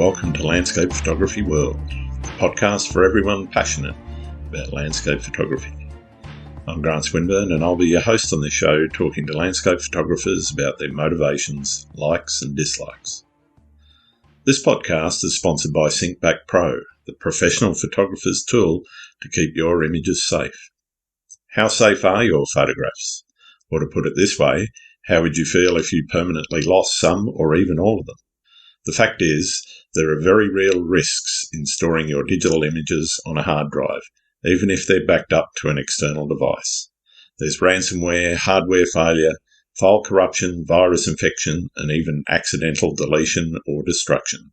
welcome to Landscape Photography World, the podcast for everyone passionate about landscape photography. I'm Grant Swinburne and I'll be your host on this show, talking to landscape photographers about their motivations, likes and dislikes. This podcast is sponsored by SyncBack Pro, the professional photographer's tool to keep your images safe. How safe are your photographs? Or to put it this way, how would you feel if you permanently lost some or even all of them? The fact is, there are very real risks in storing your digital images on a hard drive, even if they're backed up to an external device. There's ransomware, hardware failure, file corruption, virus infection, and even accidental deletion or destruction.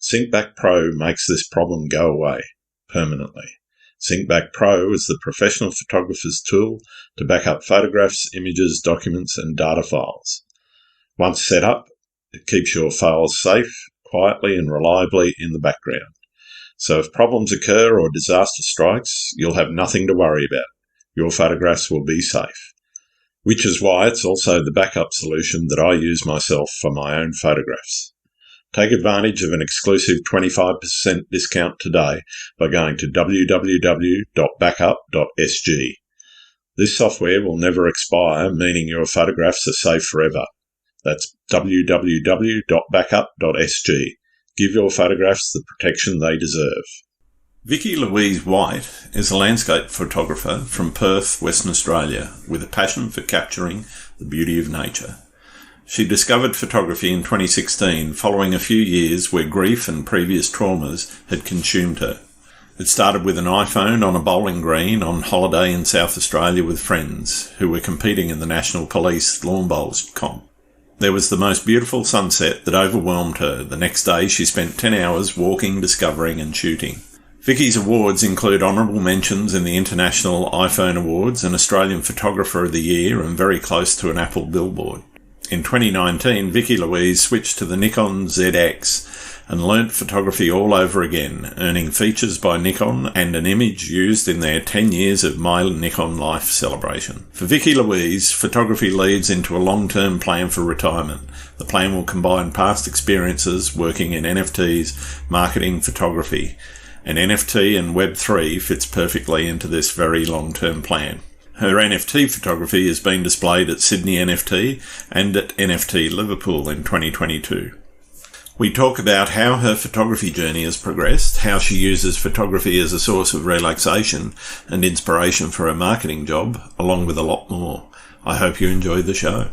SyncBack Pro makes this problem go away permanently. SyncBack Pro is the professional photographer's tool to back up photographs, images, documents, and data files. Once set up, it keeps your files safe, quietly and reliably in the background. So if problems occur or disaster strikes, you'll have nothing to worry about. Your photographs will be safe. Which is why it's also the backup solution that I use myself for my own photographs. Take advantage of an exclusive 25% discount today by going to www.backup.sg. This software will never expire, meaning your photographs are safe forever. That's www.backup.sg. Give your photographs the protection they deserve. Vicki-Louise White is a landscape photographer from Perth, Western Australia, with a passion for capturing the beauty of nature. She discovered photography in 2016 following a few years where grief and previous traumas had consumed her. It started with an iPhone on a bowling green on holiday in South Australia with friends who were competing in the National Police Lawn Bowls comp. There was the most beautiful sunset that overwhelmed her. The next day she spent 10 hours walking, discovering and shooting. Vicki's awards include honourable mentions in the International iPhone Awards and Australian Photographer of the Year and very close to an Apple billboard. In 2019, Vicki-Louise switched to the Nikon Z6 and learnt photography all over again, earning features by Nikon and an image used in their 10 years of My Nikon Life celebration. For Vicki-Louise, photography leads into a long-term plan for retirement. The plan will combine past experiences working in NFTs, marketing, photography, and NFT and Web3 fits perfectly into this very long-term plan. Her NFT photography has been displayed at Sydney NFT and at NFT Liverpool in 2022. We talk about how her photography journey has progressed, how she uses photography as a source of relaxation and inspiration for her marketing job, along with a lot more. I hope you enjoy the show.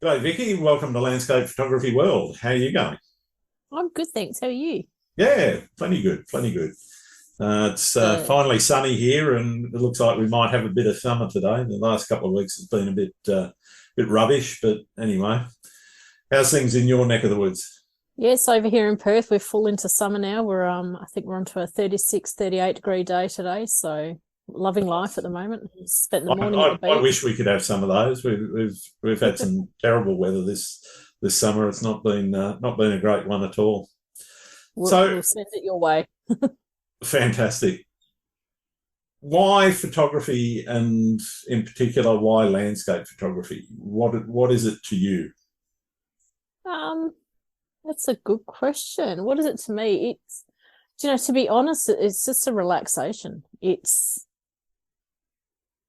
G'day Vicki, welcome to Landscape Photography World. How are you going? I'm good, thanks. How are you? Yeah, plenty good. It's finally sunny here and it looks like we might have a bit of summer today. The last couple of weeks has been a bit rubbish, but anyway. How's things in your neck of the woods? Yes, over here in Perth, we're full into summer now. I think we're on to a 36, 38 degree day today, so loving life at the moment. Spent the morning at the beach. I wish we could have some of those. We've had some terrible weather this summer. It's not been a great one at all. We'll send it your way. Fantastic. Why photography, and in particular, why landscape photography? What is it to you? That's a good question. What is it to me? It's, to be honest, it's just a relaxation. It's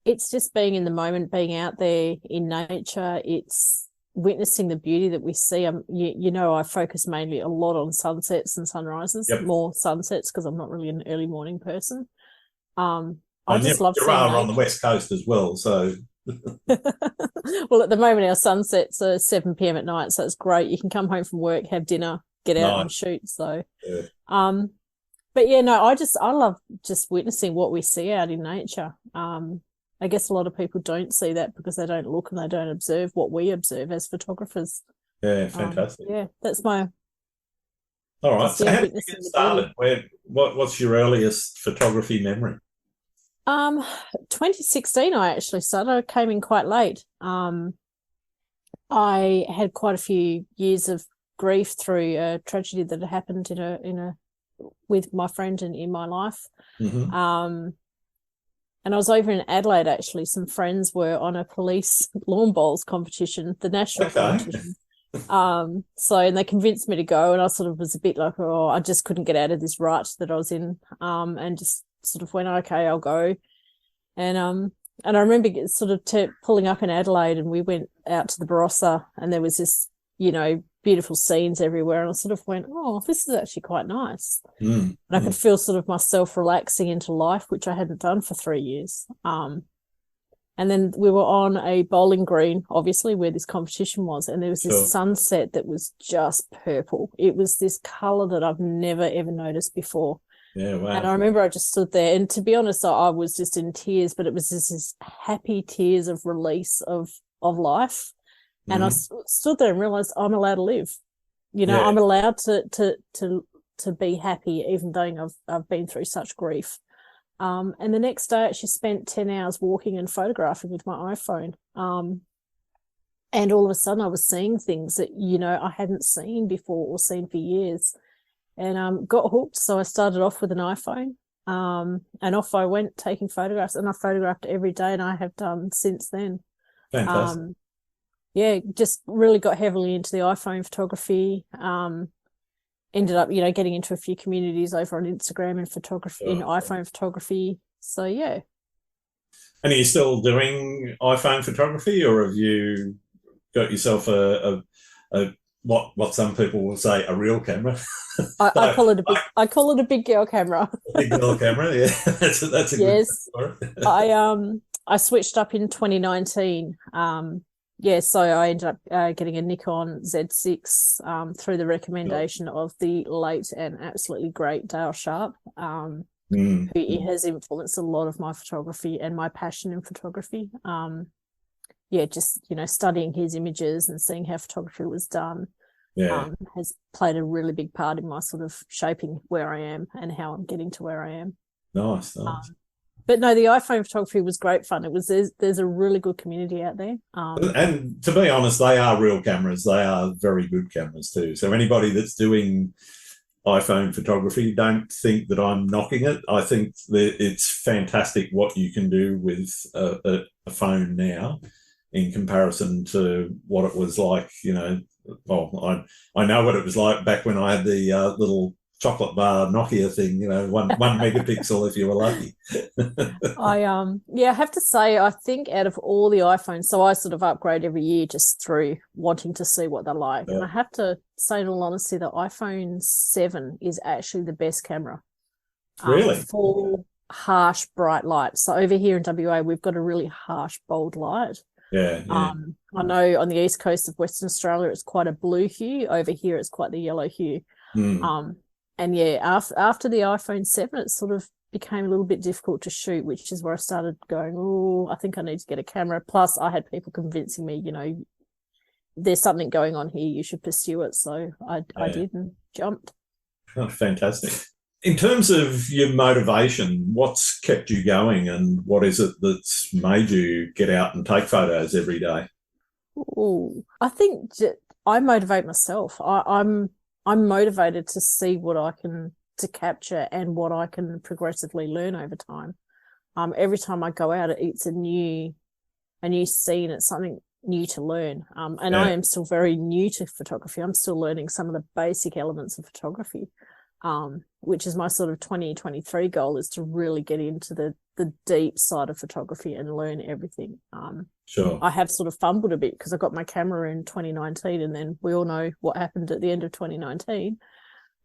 just being in the moment, being out there in nature. It's witnessing the beauty that we see. I focus mainly a lot on sunsets and sunrises. Yep. More sunsets because I'm not really an early morning person. I just love seeing nature. On the west coast as well, so. Well, at the moment our sunsets are 7 p.m. at night, so it's great. You can come home from work, have dinner, get out and shoot. So, yeah. But yeah, no, I love just witnessing what we see out in nature. I guess a lot of people don't see that because they don't look and they don't observe what we observe as photographers. Yeah, fantastic. Yeah, that's my. All right. So how did you get started? What's your earliest photography memory? 2016 I actually started. I came in quite late. I had quite a few years of grief through a tragedy that had happened with my friend in my life. Mm-hmm. And I was over in Adelaide actually. Some friends were on a police lawn bowls competition, the national competition. So, and they convinced me to go, and I sort of was a bit like, oh, I just couldn't get out of this rut that I was in, and just sort of went, okay, I'll go. And I remember sort of pulling up in Adelaide, and we went out to the Barossa, and there was this, beautiful scenes everywhere, and I sort of went, oh, this is actually quite nice. And I could feel sort of myself relaxing into life, which I hadn't done for 3 years. And then we were on a bowling green, obviously, where this competition was, and there was this sunset that was just purple. It was this colour that I've never, ever noticed before. Yeah, wow. And I remember I just stood there, and to be honest, I was just in tears, but it was just this happy tears of release of life. And I stood there and realised I'm allowed to live. I'm allowed to be happy, even though I've been through such grief. And the next day I actually spent 10 hours walking and photographing with my iPhone. And all of a sudden I was seeing things that, I hadn't seen before or seen for years, and got hooked. So I started off with an iPhone, and off I went taking photographs, and I photographed every day, and I have done since then. Fantastic. Just really got heavily into the iPhone photography. Ended up, getting into a few communities over on Instagram and photography, in iPhone photography. So, yeah. And are you still doing iPhone photography, or have you got yourself a what some people will say a real camera? I call it a big girl camera. Big girl camera, yeah. That's a good for it. I switched up in 2019. So I ended up getting a Nikon Z6 through the recommendation of the late and absolutely great Dale Sharp, who has influenced a lot of my photography and my passion in photography. Studying his images and seeing how photography was done has played a really big part in my sort of shaping where I am and how I'm getting to where I am. Nice. But no, the iPhone photography was great fun. There's a really good community out there. And to be honest, they are real cameras. They are very good cameras too. So anybody that's doing iPhone photography, don't think that I'm knocking it. I think that it's fantastic what you can do with a phone now in comparison to what it was like, Well, I know what it was like back when I had the little chocolate bar Nokia thing, one megapixel if you were lucky. I have to say, I think out of all the iPhones, so I sort of upgrade every year just through wanting to see what they're like. And I have to say, in all honesty, the iPhone 7 is actually the best camera. Really? For harsh, bright light. So over here in WA, we've got a really harsh, bold light. Yeah. I know on the east coast of Western Australia, it's quite a blue hue. Over here, it's quite the yellow hue. And after the iPhone 7, it sort of became a little bit difficult to shoot, which is where I started going, oh, I think I need to get a camera. Plus, I had people convincing me, there's something going on here, you should pursue it. So I did and jumped. Oh, fantastic. In terms of your motivation, what's kept you going, and what is it that's made you get out and take photos every day? Oh, I think I motivate myself. I'm motivated to see what I can to capture and what I can progressively learn over time. Every time I go out, it's a new scene. It's something new to learn. I am still very new to photography. I'm still learning some of the basic elements of photography, which is my sort of 2023 goal, is to really get into the deep side of photography and learn everything. Sure. I have sort of fumbled a bit because I got my camera in 2019, and then we all know what happened at the end of 2019.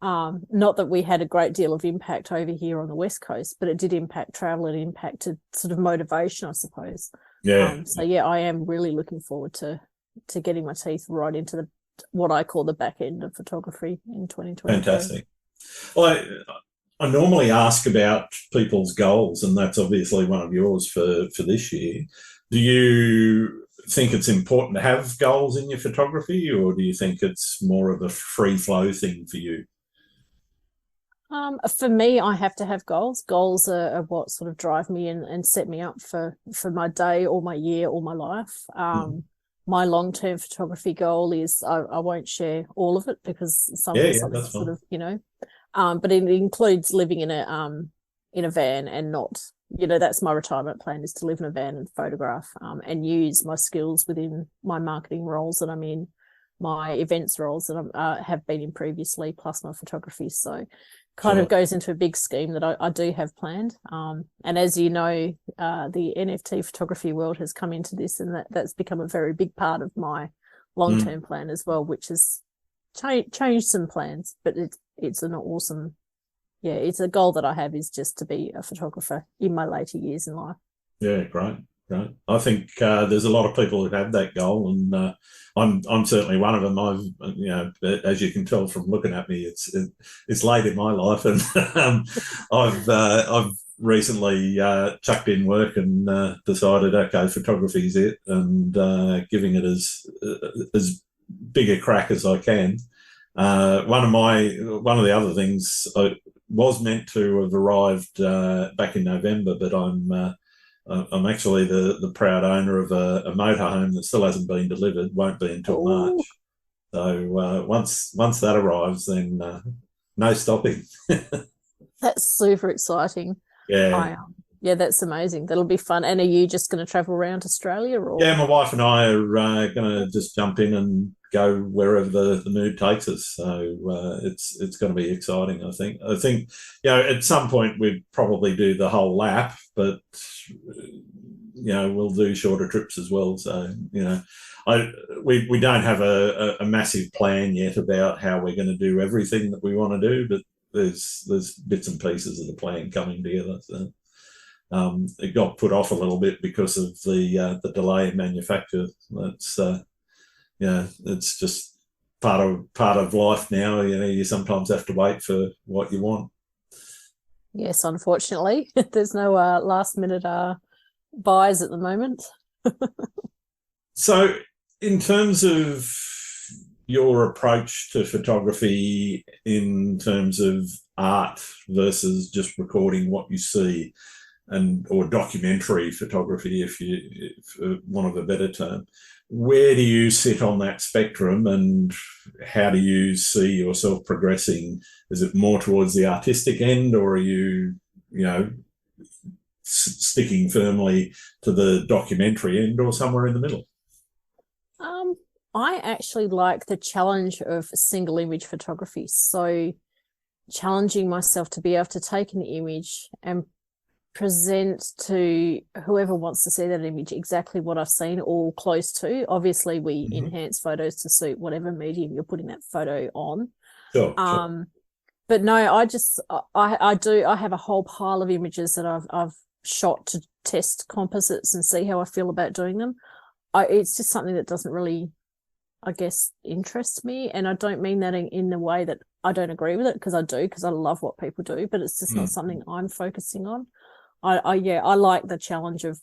Not that we had a great deal of impact over here on the West Coast, but it did impact travel and impacted sort of motivation, I suppose. Yeah. I am really looking forward to getting my teeth right into what I call the back end of photography in 2020. Fantastic. Well, I normally ask about people's goals, and that's obviously one of yours for this year. Do you think it's important to have goals in your photography, or do you think it's more of a free flow thing for you? For me, I have to have goals. Goals are what sort of drive me and set me up for my day or my year or my life. My long-term photography goal is I won't share all of it because something sort of, but it includes living in a van and not, that's my retirement plan, is to live in a van and photograph and use my skills within my marketing roles that I'm in my events roles that I have been in previously, plus my photography. So kind of goes into a big scheme that I do have planned. And as you know, the NFT photography world has come into this, and that's become a very big part of my long-term plan as well, which has changed some plans, but it's an awesome, it's a goal that I have, is just to be a photographer in my later years in life. Yeah, great. I think there's a lot of people who have that goal, and I'm certainly one of them. As you can tell from looking at me, it's late in my life, and I've recently chucked in work and decided, okay, photography's it, and giving it as big a crack as I can. One of the other things was meant to have arrived back in November, but I'm actually the proud owner of a motorhome that still hasn't been delivered. Won't be until March. So once that arrives, then no stopping. That's super exciting. Yeah. That's amazing. That'll be fun. And are you just going to travel around Australia? Or? Yeah, my wife and I are going to just jump in and go wherever the mood takes us. So it's going to be exciting, I think. At some point we'd probably do the whole lap, but we'll do shorter trips as well. So we don't have a massive plan yet about how we're going to do everything that we want to do, but there's bits and pieces of the plan coming together. So it got put off a little bit because of the delay in manufacture. That's it's just part of life now. You sometimes have to wait for what you want. Yes, unfortunately, there's no last minute buys at the moment. So, in terms of your approach to photography, in terms of art versus just recording what you see, or documentary photography, if want of a better term, where do you sit on that spectrum, and how do you see yourself progressing? Is it more towards the artistic end, or are you, sticking firmly to the documentary end, or somewhere in the middle? I actually like the challenge of single image photography. So challenging myself to be able to take an image and present to whoever wants to see that image exactly what I've seen, or close to. Obviously, we enhance photos to suit whatever medium you're putting that photo on. Sure. But no, I have a whole pile of images that I've shot to test composites and see how I feel about doing them. It's just something that doesn't really, I guess, interest me. And I don't mean that in the way that I don't agree with it, because I love what people do, but it's just not something I'm focusing on. I like the challenge of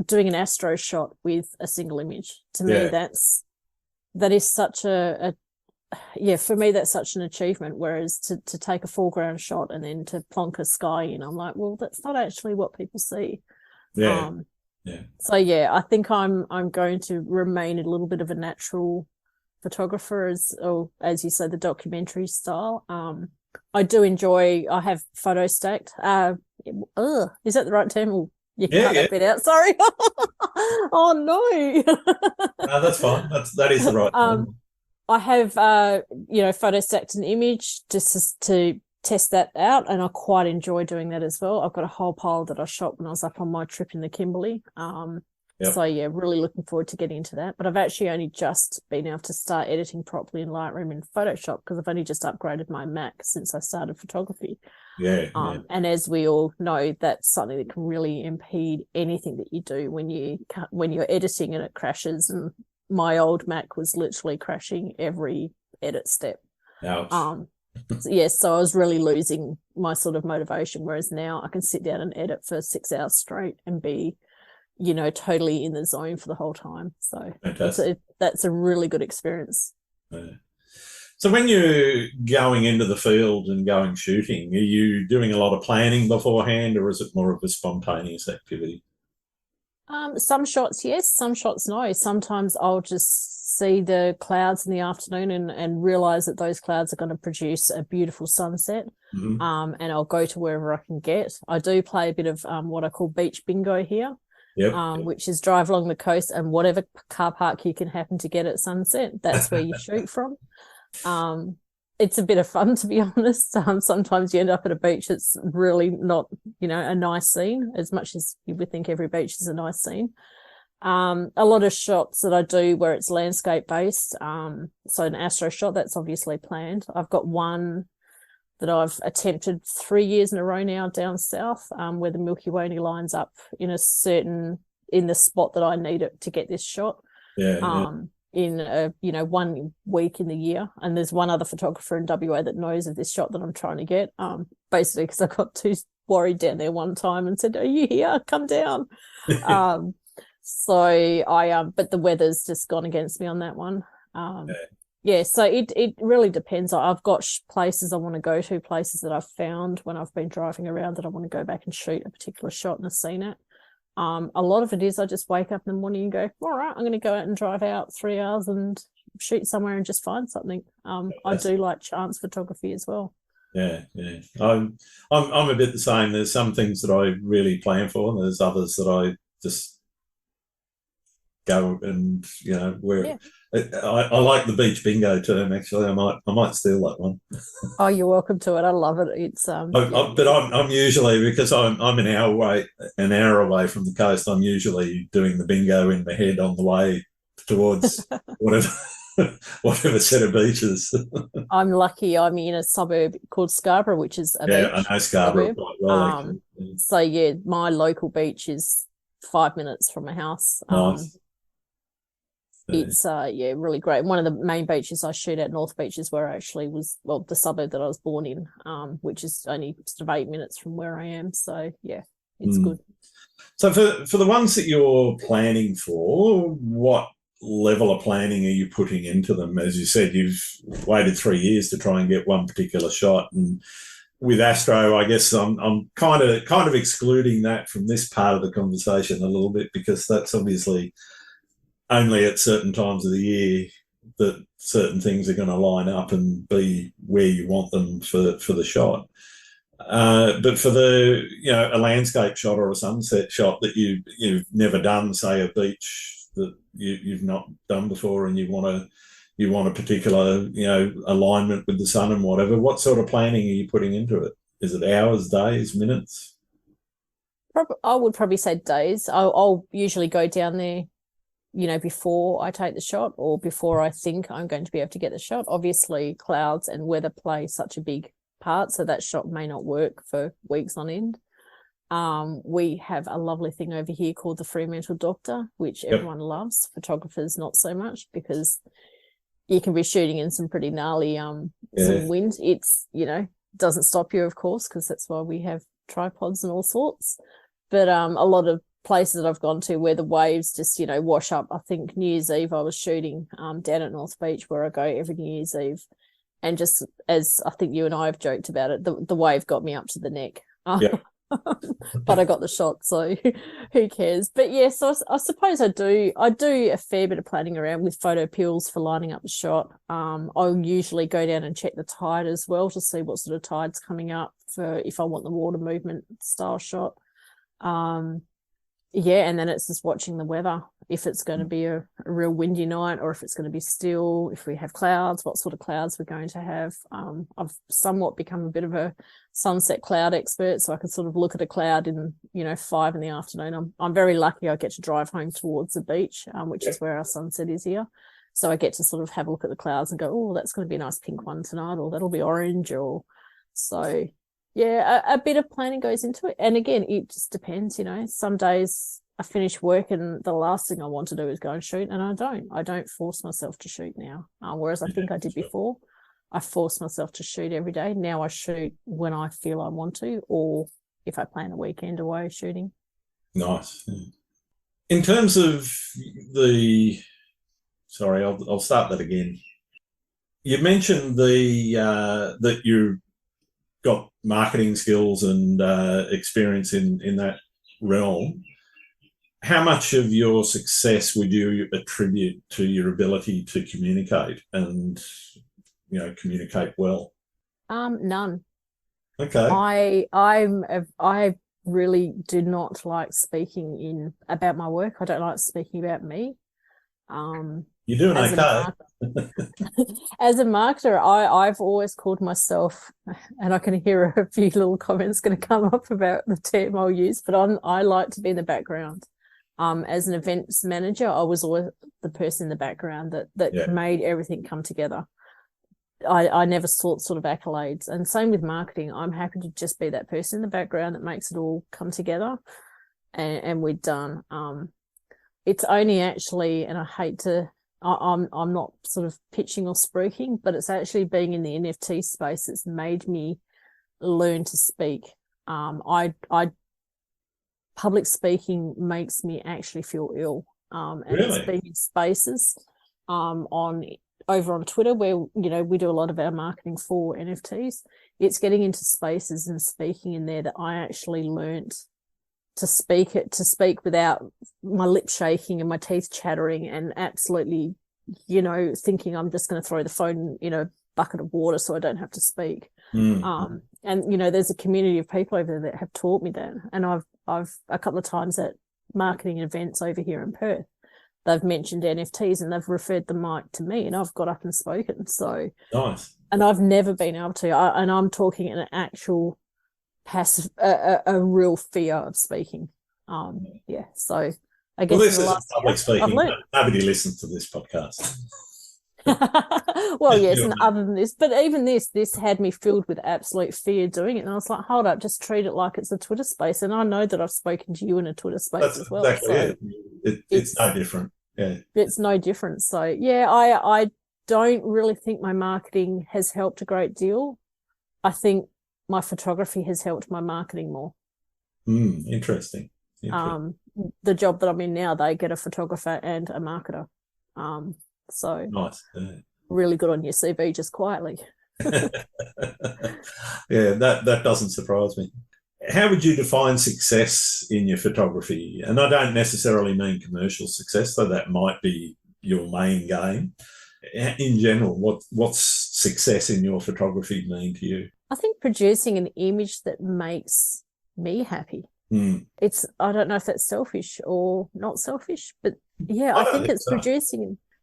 doing an astro shot with a single image. To me, that is such for me, that's such an achievement. Whereas to take a foreground shot and then to plonk a sky in, I'm like, well, that's not actually what people see. So I think I'm going to remain a little bit of a natural photographer, as you say, the documentary style. I do enjoy. I have photo stacked. Is that the right term? Or you can cut that bit out. Sorry. Oh no. No, that's fine. That is the right term. I have photo stacked an image just to test that out, and I quite enjoy doing that as well. I've got a whole pile that I shot when I was up on my trip in the Kimberley. So really looking forward to getting into that. But I've actually only just been able to start editing properly in Lightroom and Photoshop, because I've only just upgraded my Mac since I started photography. And as we all know, that's something that can really impede anything that you do when you're editing and it crashes. And my old Mac was literally crashing every edit step. Ouch. So I was really losing my sort of motivation, whereas now I can sit down and edit for 6 hours straight and be totally in the zone for the whole time. So that's a really good experience. So when you're going into the field and going shooting, are you doing a lot of planning beforehand, or is it more of a spontaneous activity? Some shots, yes, some shots, no. Sometimes I'll just see the clouds in the afternoon and realize that those clouds are going to produce a beautiful sunset. And I'll go to wherever I can get. I do play a bit of what I call beach bingo here. which is drive along the coast and whatever car park you can happen to get at sunset, that's where you shoot from. It's a bit of fun, to be honest. Sometimes you end up at a beach that's really not, a nice scene, as much as you would think every beach is a nice scene. A lot of shots that I do where it's landscape based. So an astro shot, that's obviously planned. I've got one that I've attempted 3 years in a row now down south, where the Milky Way only lines up in the spot that I need it to get this shot. In 1 week in the year. And there's one other photographer in WA that knows of this shot that I'm trying to get, basically because I got too worried down there one time and said, "Are you here? Come down." So I but the weather's just gone against me on that one. So it really depends. I've got places I want to go to, places that I've found when I've been driving around that I want to go back and shoot a particular shot and have seen it. A lot of it is I just wake up in the morning and go, all right, I'm going to go out and drive out 3 hours and shoot somewhere and just find something. I do like chance photography as well. I'm a bit the same. There's some things that I really plan for, and there's others that I just go and where. I like the beach bingo term. Actually, I might steal that one. Oh, you're welcome to it. I love it. It's but I'm usually, because I'm an hour away from the coast, I'm usually doing the bingo in my head on the way towards whatever set of beaches. I'm lucky. I'm in a suburb called Scarborough, which is a beach. I know Scarborough quite well. So my local beach is 5 minutes from my house. Nice. It's really great. One of the main beaches I shoot at, North Beach, is where I actually was, the suburb that I was born in, which is only sort of 8 minutes from where I am. So it's good. So for the ones that you're planning for, what level of planning are you putting into them? As you said, you've waited 3 years to try and get one particular shot, and with astro, I guess I'm kind of excluding that from this part of the conversation a little bit, because that's obviously only at certain times of the year that certain things are going to line up and be where you want them for the shot. But for a landscape shot or a sunset shot that you've never done, say a beach that you've not done before, and you want a particular alignment with the sun and whatever, what sort of planning are you putting into it? Is it hours, days, minutes? I would probably say days. I'll usually go down there before I take the shot, or before I think I'm going to be able to get the shot. Obviously, clouds and weather play such a big part, so that shot may not work for weeks on end. We have a lovely thing over here called the Fremantle Doctor, which everyone loves. Photographers not so much, because you can be shooting in some pretty gnarly some wind. It's doesn't stop you, of course, because that's why we have tripods and all sorts. But a lot of places that I've gone to where the waves just wash up. I think New Year's Eve I was shooting down at North Beach, where I go every New Year's Eve, and just, as I think you and I have joked about it, the wave got me up to the neck. But I got the shot, so who cares? But so I suppose I do a fair bit of planning around with photo pills for lining up the shot. I'll usually go down and check the tide as well to see what sort of tide's coming up for if I want the water movement style shot. And then it's just watching the weather, if it's going to be a real windy night, or if it's going to be still, if we have clouds, what sort of clouds we're going to have. I've somewhat become a bit of a sunset cloud expert, so I can sort of look at a cloud in 5 in the afternoon. I'm very lucky I get to drive home towards the beach, which is where our sunset is here. So I get to sort of have a look at the clouds and go, oh, that's going to be a nice pink one tonight, or that'll be orange, or so. Yeah, a bit of planning goes into it. And again, it just depends, Some days I finish work and the last thing I want to do is go and shoot, and I don't force myself to shoot now. Whereas I think I did before. I forced myself to shoot every day. Now I shoot when I feel I want to, or if I plan a weekend away shooting. Nice. In terms of I'll start that again. You mentioned that you got marketing skills and experience in that realm. How much of your success would you attribute to your ability to communicate and communicate well? None. Okay. I really do not like speaking about my work. I don't like speaking about me. You're doing okay. As a marketer, I've always called myself, and I can hear a few little comments going to come up about the term I'll use, but I like to be in the background. As an events manager, I was always the person in the background that made everything come together. I never sought sort of accolades. And same with marketing. I'm happy to just be that person in the background that makes it all come together, and we're done. It's only actually, and I hate to, I'm not sort of pitching or spruiking, but it's actually being in the NFT space that's made me learn to speak. Public speaking makes me actually feel ill. And Really? it's being in spaces over on Twitter where, we do a lot of our marketing for NFTs. It's getting into spaces and speaking in there that I actually learnt to speak without my lip shaking and my teeth chattering and absolutely, thinking I'm just going to throw the phone in a bucket of water so I don't have to speak. And, there's a community of people over there that have taught me that. And I've a couple of times at marketing events over here in Perth, they've mentioned NFTs and they've referred the mic to me and I've got up and spoken. So nice. And I've never been able to. And I'm talking in an actual passive, a real fear of speaking. So I guess this is public speaking. Nobody listens to this podcast. Well, yes, and other than this, but even this had me filled with absolute fear doing it. And I was like, hold up, just treat it like it's a Twitter space. And I know that I've spoken to you in a Twitter space as well. Exactly, so it's no different. Yeah. It's no different. So, I don't really think my marketing has helped a great deal. I think my photography has helped my marketing more. Interesting. The job that I'm in now, they get a photographer and a marketer. So nice. Really good on your CV, just quietly. Yeah, that doesn't surprise me. How would you define success in your photography? And I don't necessarily mean commercial success, though that might be your main game. In general, what's success in your photography mean to you? I think producing an image that makes me happy. I don't know if that's selfish or not selfish, but I think it's so.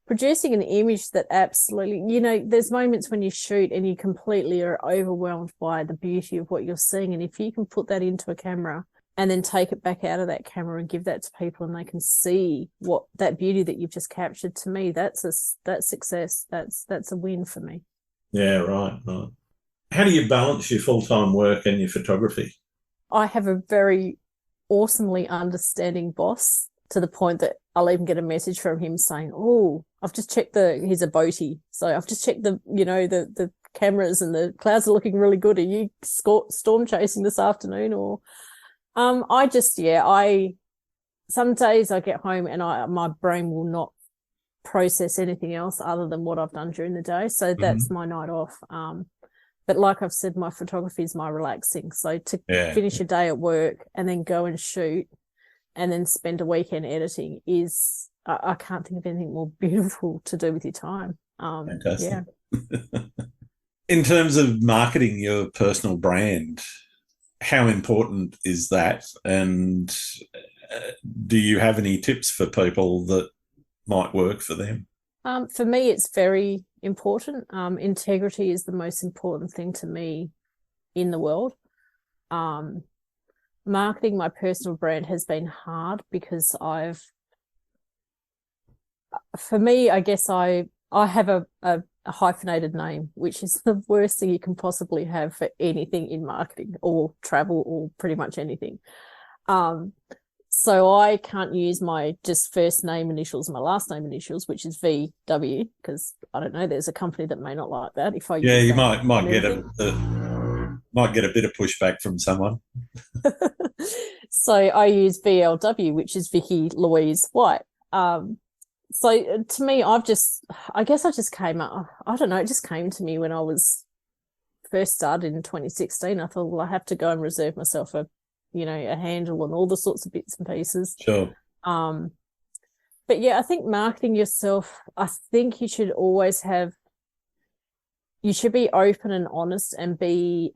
Producing an image that absolutely, there's moments when you shoot and you completely are overwhelmed by the beauty of what you're seeing. And if you can put that into a camera and then take it back out of that camera and give that to people and they can see what that beauty that you've just captured, to me, that's success. That's a win for me. Yeah, right. How do you balance your full-time work and your photography? I have a very awesomely understanding boss, to the point that I'll even get a message from him saying, "Oh, I've just checked he's a boatie, so I've just checked the cameras and the clouds are looking really good. Are you storm chasing this afternoon?" Or some days I get home and my brain will not process anything else other than what I've done during the day. So that's my night off. But like I've said, my photography is my relaxing. So to finish a day at work and then go and shoot and then spend a weekend editing is, I can't think of anything more beautiful to do with your time. Fantastic. In terms of marketing your personal brand, how important is that? And do you have any tips for people that might work for them? For me, it's very important. Integrity is the most important thing to me in the world. Marketing my personal brand has been hard because I guess I have a hyphenated name, which is the worst thing you can possibly have for anything in marketing or travel or pretty much anything. So I can't use my just first name initials, my last name initials, which is VW, because I don't know, there's a company that may not like that. If I use you might get a bit of pushback from someone. So I use VLW, which is Vicki-Louise White. So to me, I just came up. I don't know. It just came to me when I was first started in 2016. I thought, well, I have to go and reserve myself a handle and all the sorts of bits and pieces. Sure. But yeah, I think marketing yourself, I think you should be open and honest and be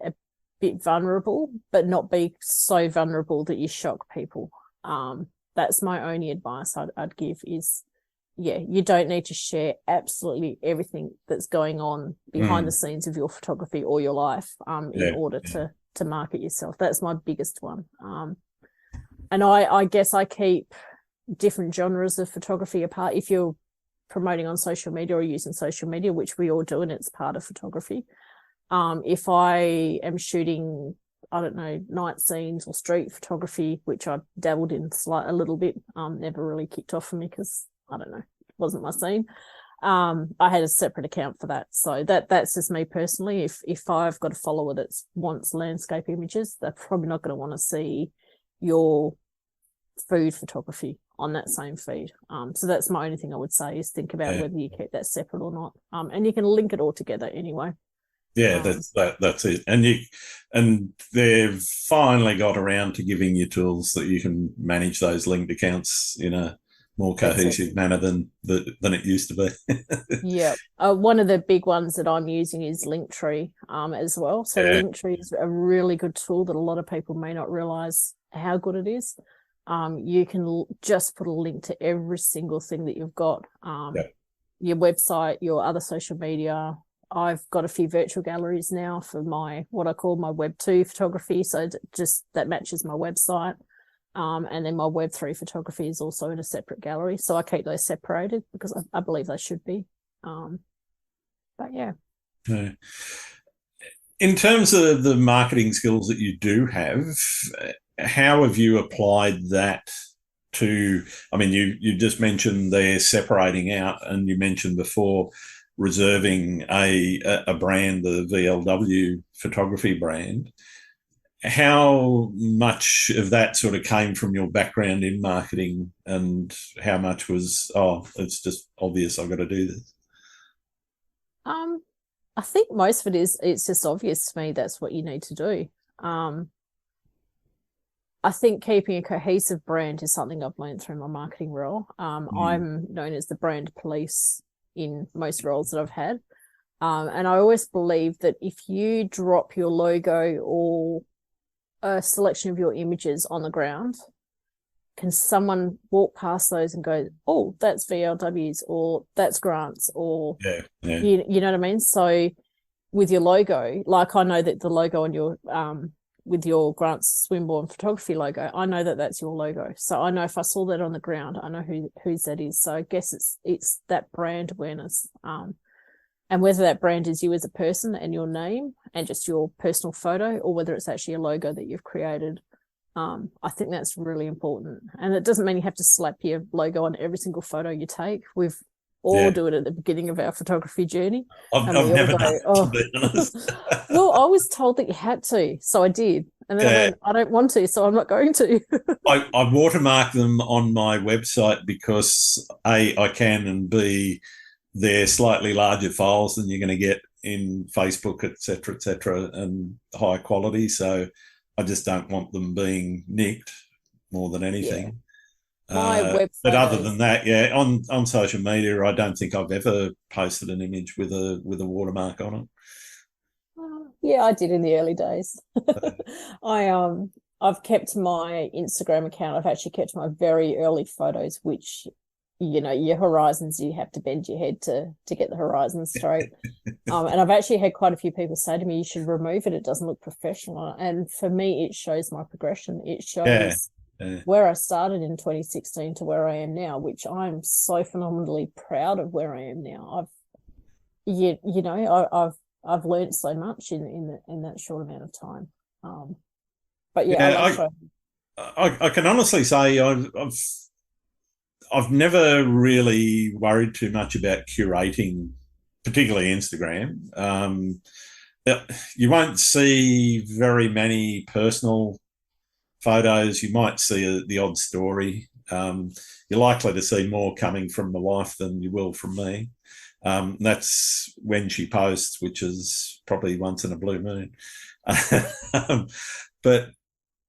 bit vulnerable, but not be so vulnerable that you shock people. That's my only advice I'd give is, yeah, you don't need to share absolutely everything that's going on behind the scenes of your photography or your life in order to market yourself. That's my biggest one. And I guess I keep different genres of photography apart. If you're promoting on social media or using social media, which we all do, and it's part of photography. If I am shooting, I don't know, night scenes or street photography, which I dabbled in a little bit, never really kicked off for me because, I don't know, it wasn't my scene. I had a separate account for that. So that's just me personally. If I've got a follower that wants landscape images, they're probably not going to want to see your food photography on that same feed. So that's my only thing I would say is think about whether you keep that separate or not. And you can link it all together anyway. Yeah, that's it. And they've finally got around to giving you tools that you can manage those linked accounts in a more cohesive manner than it used to be. Yeah. One of the big ones that I'm using is Linktree as well. So Linktree is a really good tool that a lot of people may not realize how good it is. You can just put a link to every single thing that you've got, your website, your other social media. I've got a few virtual galleries now for what I call my Web 2 photography. So just that matches my website. And then my Web 3 photography is also in a separate gallery. So I keep those separated because I believe they should be. But yeah. In terms of the marketing skills that you do have, how have you applied that to, I mean, you just mentioned they're separating out, and you mentioned before reserving a brand, the VLW photography brand. How much of that sort of came from your background in marketing, and how much was, it's just obvious I've got to do this? I think most of it is, it's just obvious to me that's what you need to do. I think keeping a cohesive brand is something I've learned through my marketing role. I'm known as the brand police in most roles that I've had. And I always believe that if you drop your logo or a selection of your images on the ground, can someone walk past those and go, oh, that's VLWs, or that's Grant's, or you know what I mean? So with your logo, like I know that the logo on your with your Grant's Swinburne photography logo, I know that that's your logo. So I know if I saw that on the ground, I know whose that is. So I guess it's that brand awareness. And whether that brand is you as a person and your name and just your personal photo, or whether it's actually a logo that you've created, I think that's really important. And it doesn't mean you have to slap your logo on every single photo you take. We've all do it at the beginning of our photography journey. I've never done it, to be honest. Well, I was told that you had to, so I did. And then I went, I don't want to, so I'm not going to. I watermark them on my website because A, I can, and B, they're slightly larger files than you're going to get in Facebook, et cetera, and high quality. So I just don't want them being nicked more than anything. But other than that, on social media, I don't think I've ever posted an image with a watermark on it. Yeah, I did in the early days. I've kept my Instagram account. I've actually kept my very early photos, which, you know, your horizons, you have to bend your head to get the horizons straight. And I've actually had quite a few people say to me, you should remove it. It doesn't look professional. And for me, it shows my progression. It shows where I started in 2016 to where I am now, which I'm so phenomenally proud of where I am now. I've learned so much in that short amount of time. But I can honestly say I've never really worried too much about curating, particularly Instagram. You won't see very many personal photos. You might see the odd story. You're likely to see more coming from my wife than you will from me. That's when she posts, which is probably once in a blue moon. But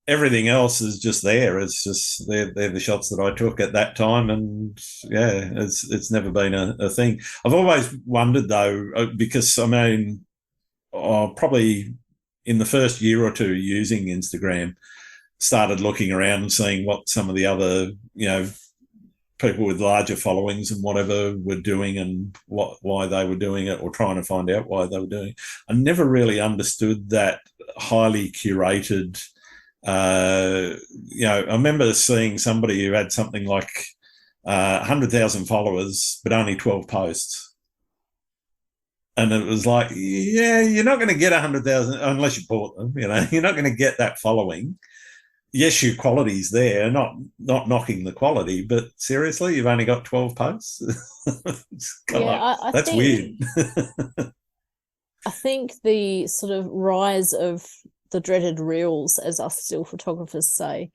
everything else is just there. It's just they're the shots that I took at that time, and it's never been a thing. I've always wondered though, because I mean, probably in the first year or two using Instagram, started looking around and seeing what some of the other, people with larger followings and whatever were doing and why they were doing it, or trying to find out why they were doing it. I never really understood that highly curated. I remember seeing somebody who had something like 100,000 followers, but only 12 posts. And it was like, yeah, you're not going to get 100,000 unless you bought them. You're not going to get that following. Yes, your quality's there, not knocking the quality, but seriously, you've only got 12 posts? That's weird. I think the sort of rise of the dreaded reels, as us still photographers say,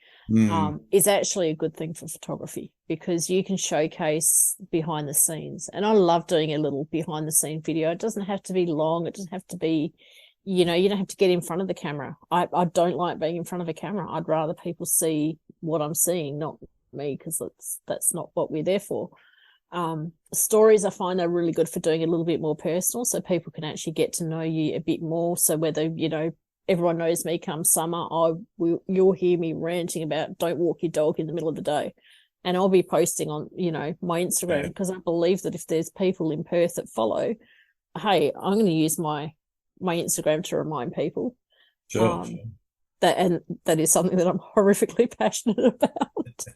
is actually a good thing for photography, because you can showcase behind the scenes. And I love doing a little behind the scene video. It doesn't have to be long. It doesn't have to be, you don't have to get in front of the camera. I don't like being in front of a camera. I'd rather people see what I'm seeing, not me, because that's not what we're there for. Stories, I find, are really good for doing a little bit more personal, so people can actually get to know you a bit more. So whether, everyone knows me come summer, you'll hear me ranting about don't walk your dog in the middle of the day. And I'll be posting on, my Instagram, because I believe that if there's people in Perth that follow, hey, I'm going to use my Instagram to remind people. Sure. That is something that I'm horrifically passionate about.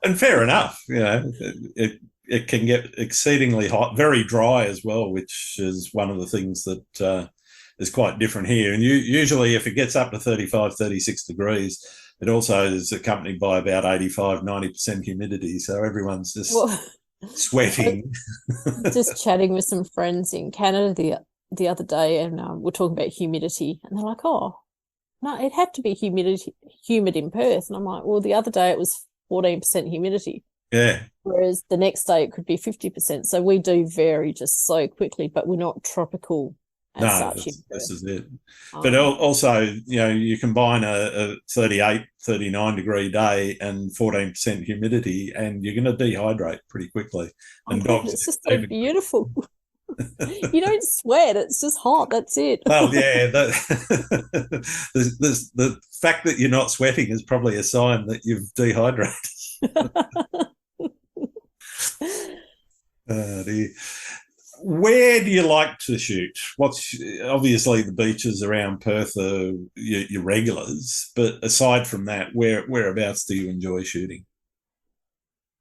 And fair enough. It can get exceedingly hot, very dry as well, which is one of the things that is quite different here. And usually if it gets up to 35, 36 degrees, it also is accompanied by about 85, 90% humidity. So everyone's just sweating. Just chatting with some friends in Canada the other day, and we're talking about humidity, and they're like, oh, no, it had to be humid in Perth. And I'm like, well, the other day it was 14% humidity. Yeah. Whereas the next day it could be 50%. So we do vary just so quickly, but we're not tropical as such. This is it. But also, you combine a 38, 39 degree day and 14% humidity, and you're going to dehydrate pretty quickly. And dogs, it's just so beautiful. You don't sweat, it's just hot, that's it. Well, yeah, the fact that you're not sweating is probably a sign that you've dehydrated. Oh, dear. Where do you like to shoot? Obviously the beaches around Perth are your regulars, but aside from that, whereabouts do you enjoy shooting?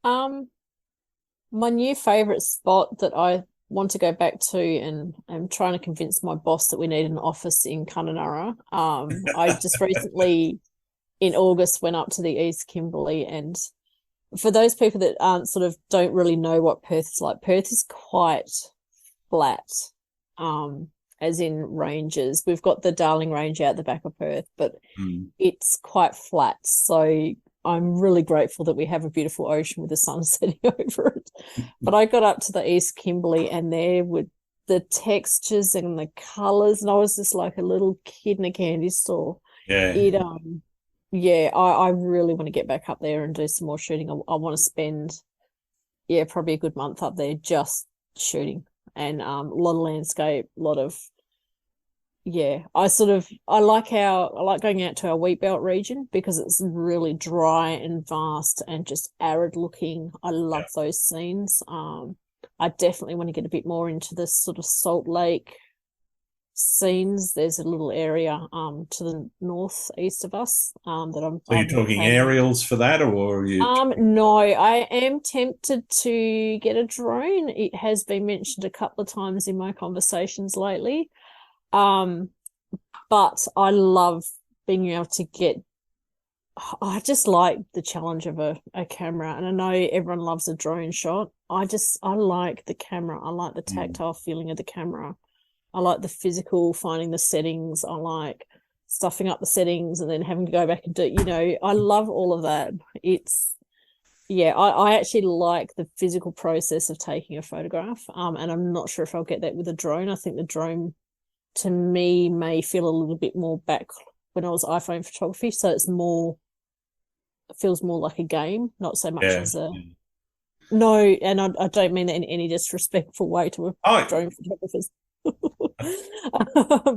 My new favourite spot that I want to go back to, and I'm trying to convince my boss that we need an office in Kununurra. I just recently in August went up to the East Kimberley, and for those people that don't really know what Perth is like, Perth is quite flat, as in ranges. We've got the Darling Range out the back of Perth, but it's quite flat. So I'm really grateful that we have a beautiful ocean with the sun setting over it. But I got up to the East Kimberley, and there were the textures and the colours, and I was just like a little kid in a candy store. Yeah. I really want to get back up there and do some more shooting. I want to spend, probably a good month up there just shooting, and a lot of landscape, a lot of, I like going out to our wheat belt region because it's really dry and vast and just arid looking. I love those scenes. I definitely want to get a bit more into this sort of Salt Lake scenes. There's a little area to the northeast of us that I'm. Are you talking aerials for that, or are you? No, I am tempted to get a drone. It has been mentioned a couple of times in my conversations lately. But I love being able to get. I just like the challenge of a camera, and I know everyone loves a drone shot. I like the camera. I like the tactile feeling of the camera. I like the physical, finding the settings. I like stuffing up the settings and then having to go back and do, I love all of that. I actually like the physical process of taking a photograph. And I'm not sure if I'll get that with a drone. I think the drone, to me, may feel a little bit more back when I was iPhone photography. So it feels more like a game, not so much as a... No, and I don't mean that in any disrespectful way to drone photographers.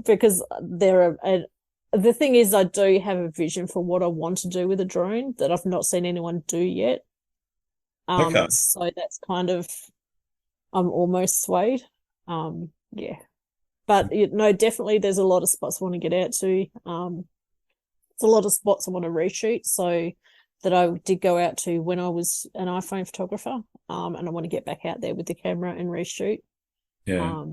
because the thing is, I do have a vision for what I want to do with a drone that I've not seen anyone do yet. Okay. So that's kind of, I'm almost swayed. Yeah. But definitely there's a lot of spots I want to get out to. It's a lot of spots I want to reshoot. So that I did go out to when I was an iPhone photographer. And I want to get back out there with the camera and reshoot. Yeah.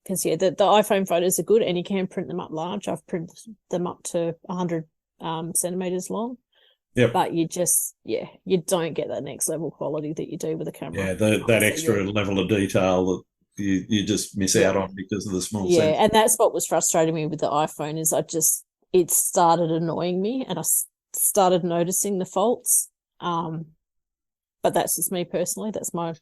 Because the iPhone photos are good and you can print them up large. I've printed them up to 100 centimeters long. Yep. But you don't get that next level quality that you do with a camera. Yeah, that extra level of detail that you just miss out on because of the small sensor. Yeah, and that's what was frustrating me with the iPhone is it started annoying me and I started noticing the faults. But that's just me personally. That's my,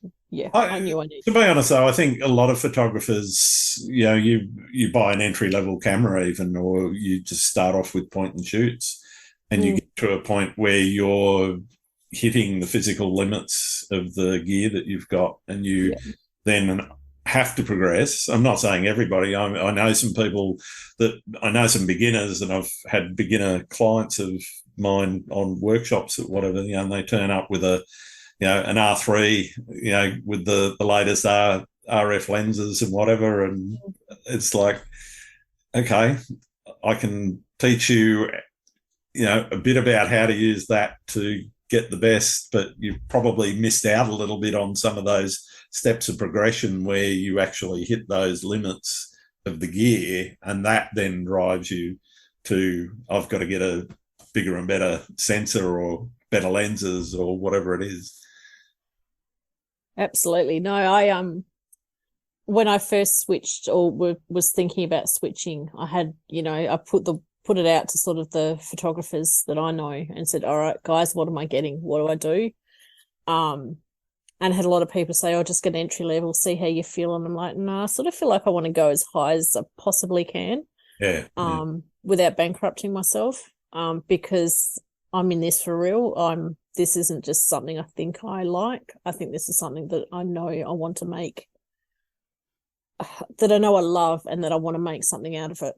I knew I needed. To be honest, though, I think a lot of photographers, you buy an entry-level camera even, or you just start off with point and shoots, and you get to a point where you're hitting the physical limits of the gear that you've got, and you then have to progress. I'm not saying everybody. I know some people I know some beginners, and I've had beginner clients of mine on workshops or whatever, and they turn up with an R3, with the latest RF lenses and whatever. And it's like, okay, I can teach you, a bit about how to use that to get the best, but you probably missed out a little bit on some of those steps of progression where you actually hit those limits of the gear. And that then drives you to, I've got to get a bigger and better sensor or better lenses or whatever it is. Absolutely. No, I when I first switched or was thinking about switching, I had, I put it out to sort of the photographers that I know and said, all right, guys, what am I getting? What do I do? And I had a lot of people say, just get entry level, see how you feel. And I'm like, no, I sort of feel like I want to go as high as I possibly can. Yeah. Without bankrupting myself. Because I'm in this for real. This isn't just something I think I like. I think this is something that I know I want to make, that I know I love, and that I want to make something out of it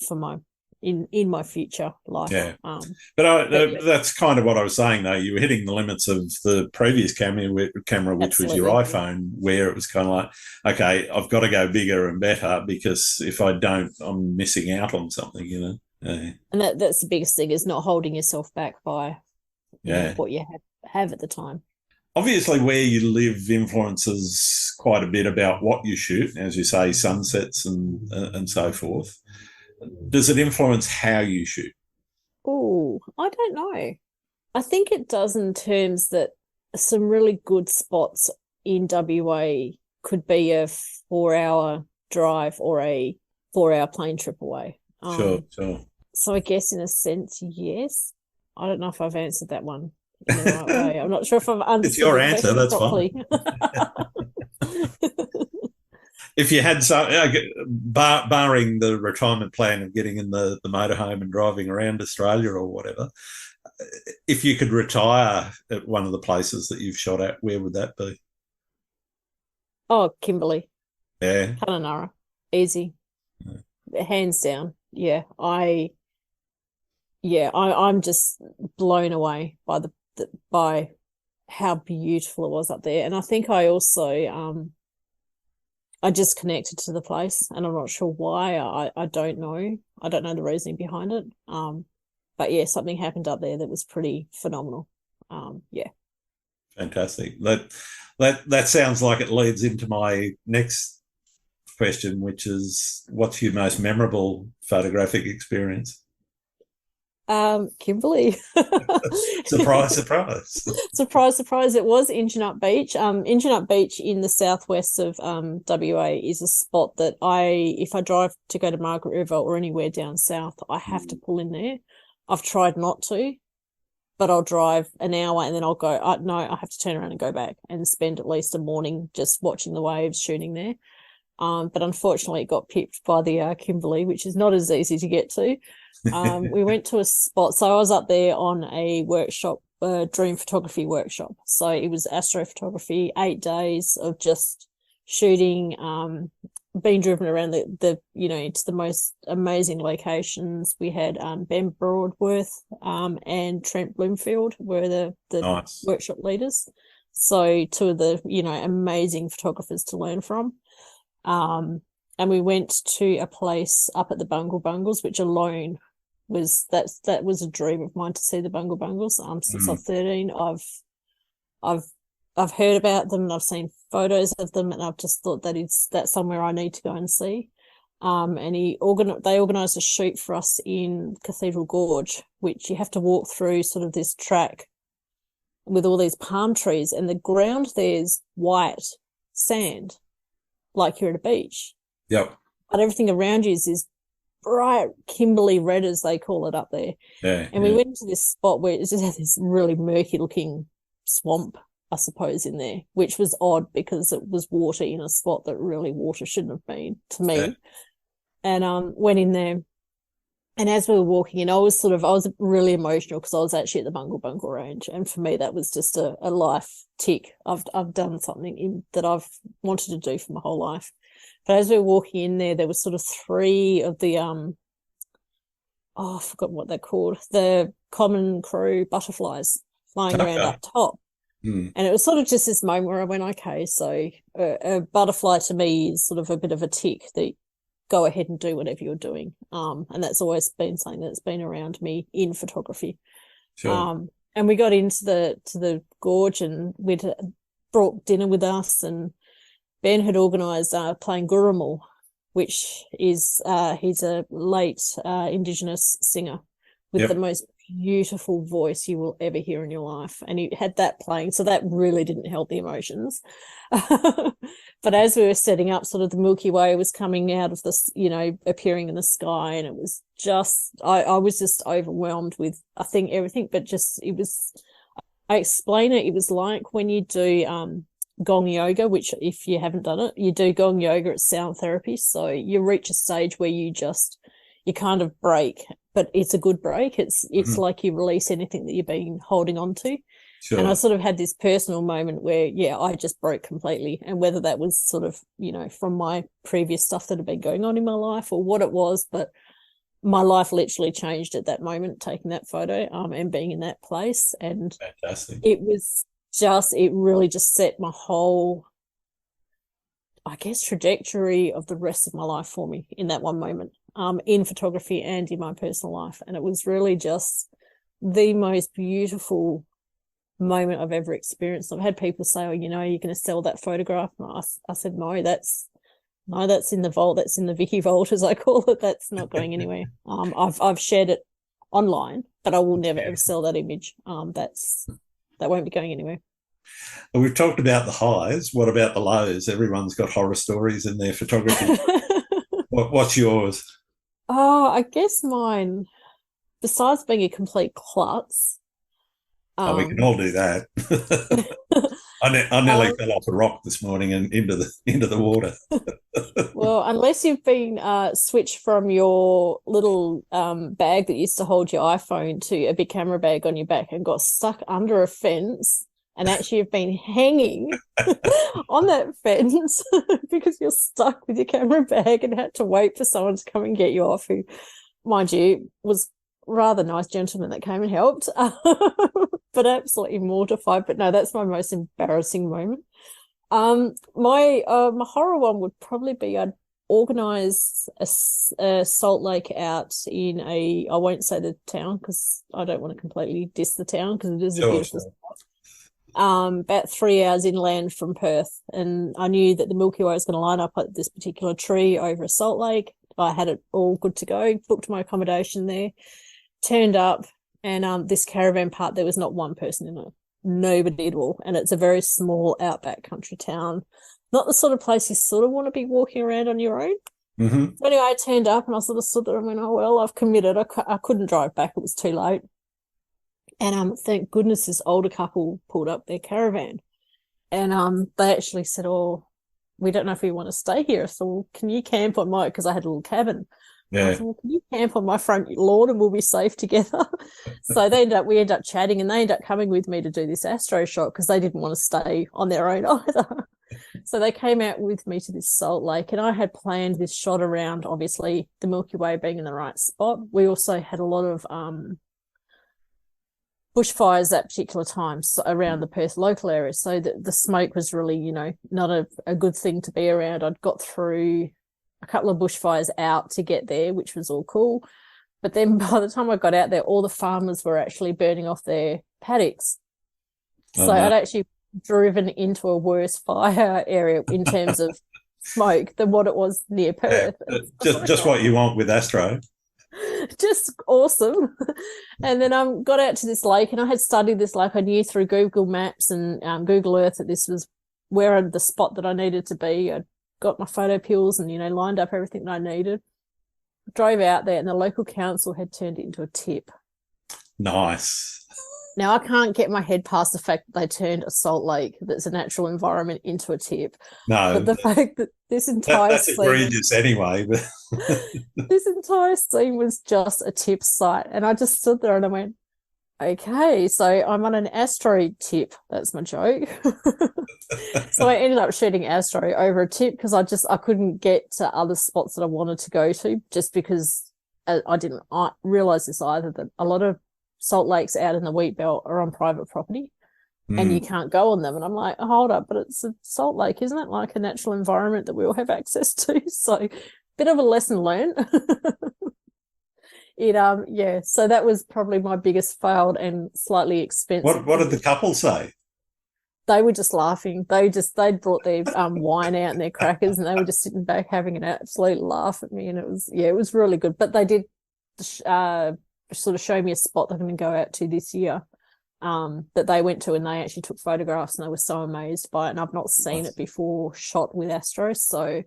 for my in my future life. Yeah. But that's kind of what I was saying, though. You were hitting the limits of the previous camera, which Absolutely. was your iPhone, where it was kind of like, okay, I've got to go bigger and better, because if I don't, I'm missing out on something, Yeah. And that's the biggest thing, is not holding yourself back by what you have at the time. Obviously, where you live influences quite a bit about what you shoot, as you say, sunsets and so forth. Does it influence how you shoot? Oh, I don't know. I think it does, in terms that some really good spots in WA could be a 4-hour drive or a 4-hour plane trip away. Sure. So I guess in a sense, yes. I don't know if I've answered that one in the right way. I'm not sure if I've understood. It's your answer. That's properly. Fine. If you had barring the retirement plan of getting in the motorhome and driving around Australia or whatever, if you could retire at one of the places that you've shot at, where would that be? Oh, Kimberley. Yeah. Kununurra. Easy. Yeah. Hands down. Yeah. I'm just blown away by how beautiful it was up there. And I think I also I just connected to the place, and I'm not sure why. I don't know. I don't know the reasoning behind it. But yeah, something happened up there that was pretty phenomenal. Yeah. Fantastic. That sounds like it leads into my next question, which is, what's your most memorable photographic experience? Kimberley. Surprise. Surprise. It was Injinut Beach. Injinut Beach in the southwest of WA is a spot that if I drive to go to Margaret River or anywhere down south, I have to pull in there. I've tried not to, but I'll drive an hour and then I'll go, no, I have to turn around and go back and spend at least a morning just watching the waves, shooting there. But unfortunately it got pipped by the Kimberley, which is not as easy to get to. We went to a spot. So I was up there on a workshop, dream photography workshop. So it was astrophotography, 8 days of just shooting been driven around the to the most amazing locations. We had Ben Broadworth and Trent Bloomfield were the Nice. workshop leaders. So two of the, amazing photographers to learn from. And we went to a place up at the Bungle Bungles, which alone was that was a dream of mine to see the Bungle Bungles. Since I'm 13, I've heard about them and I've seen photos of them, and I've just thought that's somewhere I need to go and see. And they organised a shoot for us in Cathedral Gorge, which you have to walk through sort of this track with all these palm trees, and the ground there's white sand, like you're at a beach. Yep. But everything around you is this bright Kimberley red, as they call it up there. Yeah. And we went to this spot where it just had this really murky looking swamp, I suppose, in there, which was odd because it was water in a spot that really water shouldn't have been, to me. Yeah. And went in there. And as we were walking in, I was really emotional because I was actually at the Bungle Range. And for me, that was just a life tick. I've done something that I've wanted to do for my whole life. But as we were walking in there, there was sort of three of the, I forgot what they're called, the common crow butterflies flying around up top. And it was sort of just this moment where I went, okay, so a butterfly to me is sort of a bit of a tick that go ahead and do whatever you're doing. And that's always been something that's been around me in photography. Sure. And we got into the gorge, and we'd brought dinner with us, and Ben had organised playing Gurumul, which is he's a late Indigenous singer with the most beautiful voice you will ever hear in your life, and he had that playing, so that really didn't help the emotions. But as we were setting up, sort of the Milky Way was coming out of this, appearing in the sky, and it was just I was just overwhelmed with, I think, everything, but just I explain it was like when you do gong yoga, which if you haven't done it, you do gong yoga, it's sound therapy, so you reach a stage where you kind of break, but it's a good break. It's like you release anything that you've been holding on to. Sure. And I sort of had this personal moment where, I just broke completely. And whether that was sort of, from my previous stuff that had been going on in my life or what it was, but my life literally changed at that moment, taking that photo and being in that place. And fantastic. It really just set my whole, I guess, trajectory of the rest of my life for me in that one moment. In photography and in my personal life. And it was really just the most beautiful moment I've ever experienced. I've had people say, you're going to sell that photograph. And I said, no, that's in the vault. That's in the Vicky vault, as I call it. That's not going anywhere. I've shared it online, but I will never ever sell that image. That won't be going anywhere. Well, we've talked about the highs. What about the lows? Everyone's got horror stories in their photography. What's yours? Oh, I guess mine, besides being a complete klutz. We can all do that. I nearly fell off a rock this morning and into the water. Well, unless you've been switched from your little bag that used to hold your iPhone to a big camera bag on your back and got stuck under a fence, and actually have been hanging on that fence because you're stuck with your camera bag and had to wait for someone to come and get you off, who, mind you, was rather nice gentleman that came and helped, but absolutely mortified. But no, that's my most embarrassing moment. My horror one would probably be I'd organise a salt lake out in I won't say the town because I don't want to completely diss the town because it is a beautiful spot. About 3 hours inland from Perth, and I knew that the Milky Way was going to line up at this particular tree over a salt lake. I had it all good to go, booked my accommodation there, turned up, and this caravan park, there was not one person in it, nobody at all, and it's a very small outback country town, not the sort of place you sort of want to be walking around on your own. Mm-hmm. So anyway, I turned up and I sort of stood there and went, oh, well, I've committed. I couldn't drive back. It was too late. And thank goodness this older couple pulled up their caravan, and they actually said, oh, we don't know if we want to stay here, so well, can you camp on my, because I had a little cabin. Yeah. I said, well, can you camp on my front lawn and we'll be safe together? So we ended up chatting, and they ended up coming with me to do this astro shot because they didn't want to stay on their own either. So they came out with me to this salt lake, and I had planned this shot around, obviously, the Milky Way being in the right spot. We also had a lot of bushfires at particular times around the Perth local area. So the smoke was really, not a good thing to be around. I'd got through a couple of bushfires out to get there, which was all cool. But then by the time I got out there, all the farmers were actually burning off their paddocks. So I'd actually driven into a worse fire area in terms of smoke than what it was near Perth. Yeah, just what you want with Astro. Just awesome. And then got out to this lake, and I had studied this lake. I knew through Google Maps and Google Earth that this was the spot that I needed to be. I got my photo pills and lined up everything that I needed. Drove out there, and the local council had turned it into a tip. Nice. Now, I can't get my head past the fact that they turned a salt lake that's a natural environment into a tip. No. But the fact that this entire that's egregious anyway. But this entire scene was just a tip site. And I just stood there and I went, okay, so I'm on an Astro tip. That's my joke. So I ended up shooting Astro over a tip because I couldn't get to other spots that I wanted to go to, just because I didn't realise this either, that a lot of salt lakes out in the wheat belt are on private property and you can't go on them. And I'm like, hold up, but it's a salt lake, isn't it? Like a natural environment that we all have access to. So bit of a lesson learned. So that was probably my biggest failed and slightly expensive. What did the couple say? They were just laughing. They'd brought their wine out and their crackers, and they were just sitting back having an absolute laugh at me. And it was really good. But they did sort of show me a spot that I'm going to go out to this year that they went to, and they actually took photographs, and they were so amazed by it. And I've not seen it before shot with Astro. So,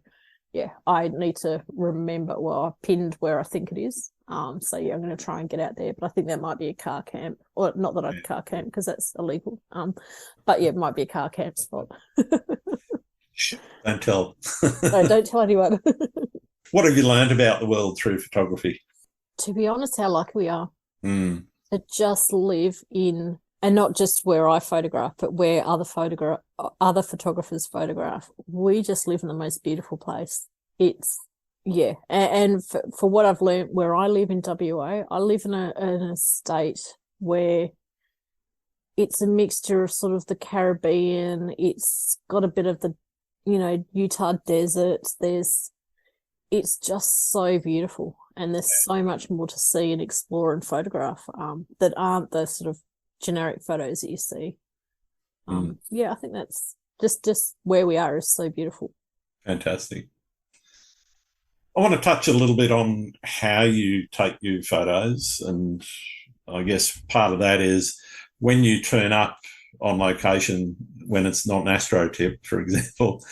yeah, I need to remember, I pinned where I think it is. I'm going to try and get out there, but I think that might be a car camp, or not that I'd car camp because that's illegal. But yeah, it might be a car camp spot. Don't tell. No, don't tell anyone. What have you learned about the world through photography? To be honest, how lucky we are to just live in, and not just where I photograph, but where other photographers photograph. We just live in the most beautiful place. And for what I've learned, where I live in WA, I live in an estate where it's a mixture of sort of the Caribbean. It's got a bit of the, Utah desert. It's just so beautiful. And there's so much more to see and explore and photograph that aren't the sort of generic photos that you see. I think that's just where we are is so beautiful. Fantastic. I want to touch a little bit on how you take your photos, and I guess part of that is when you turn up on location when it's not an Astro tip, for example.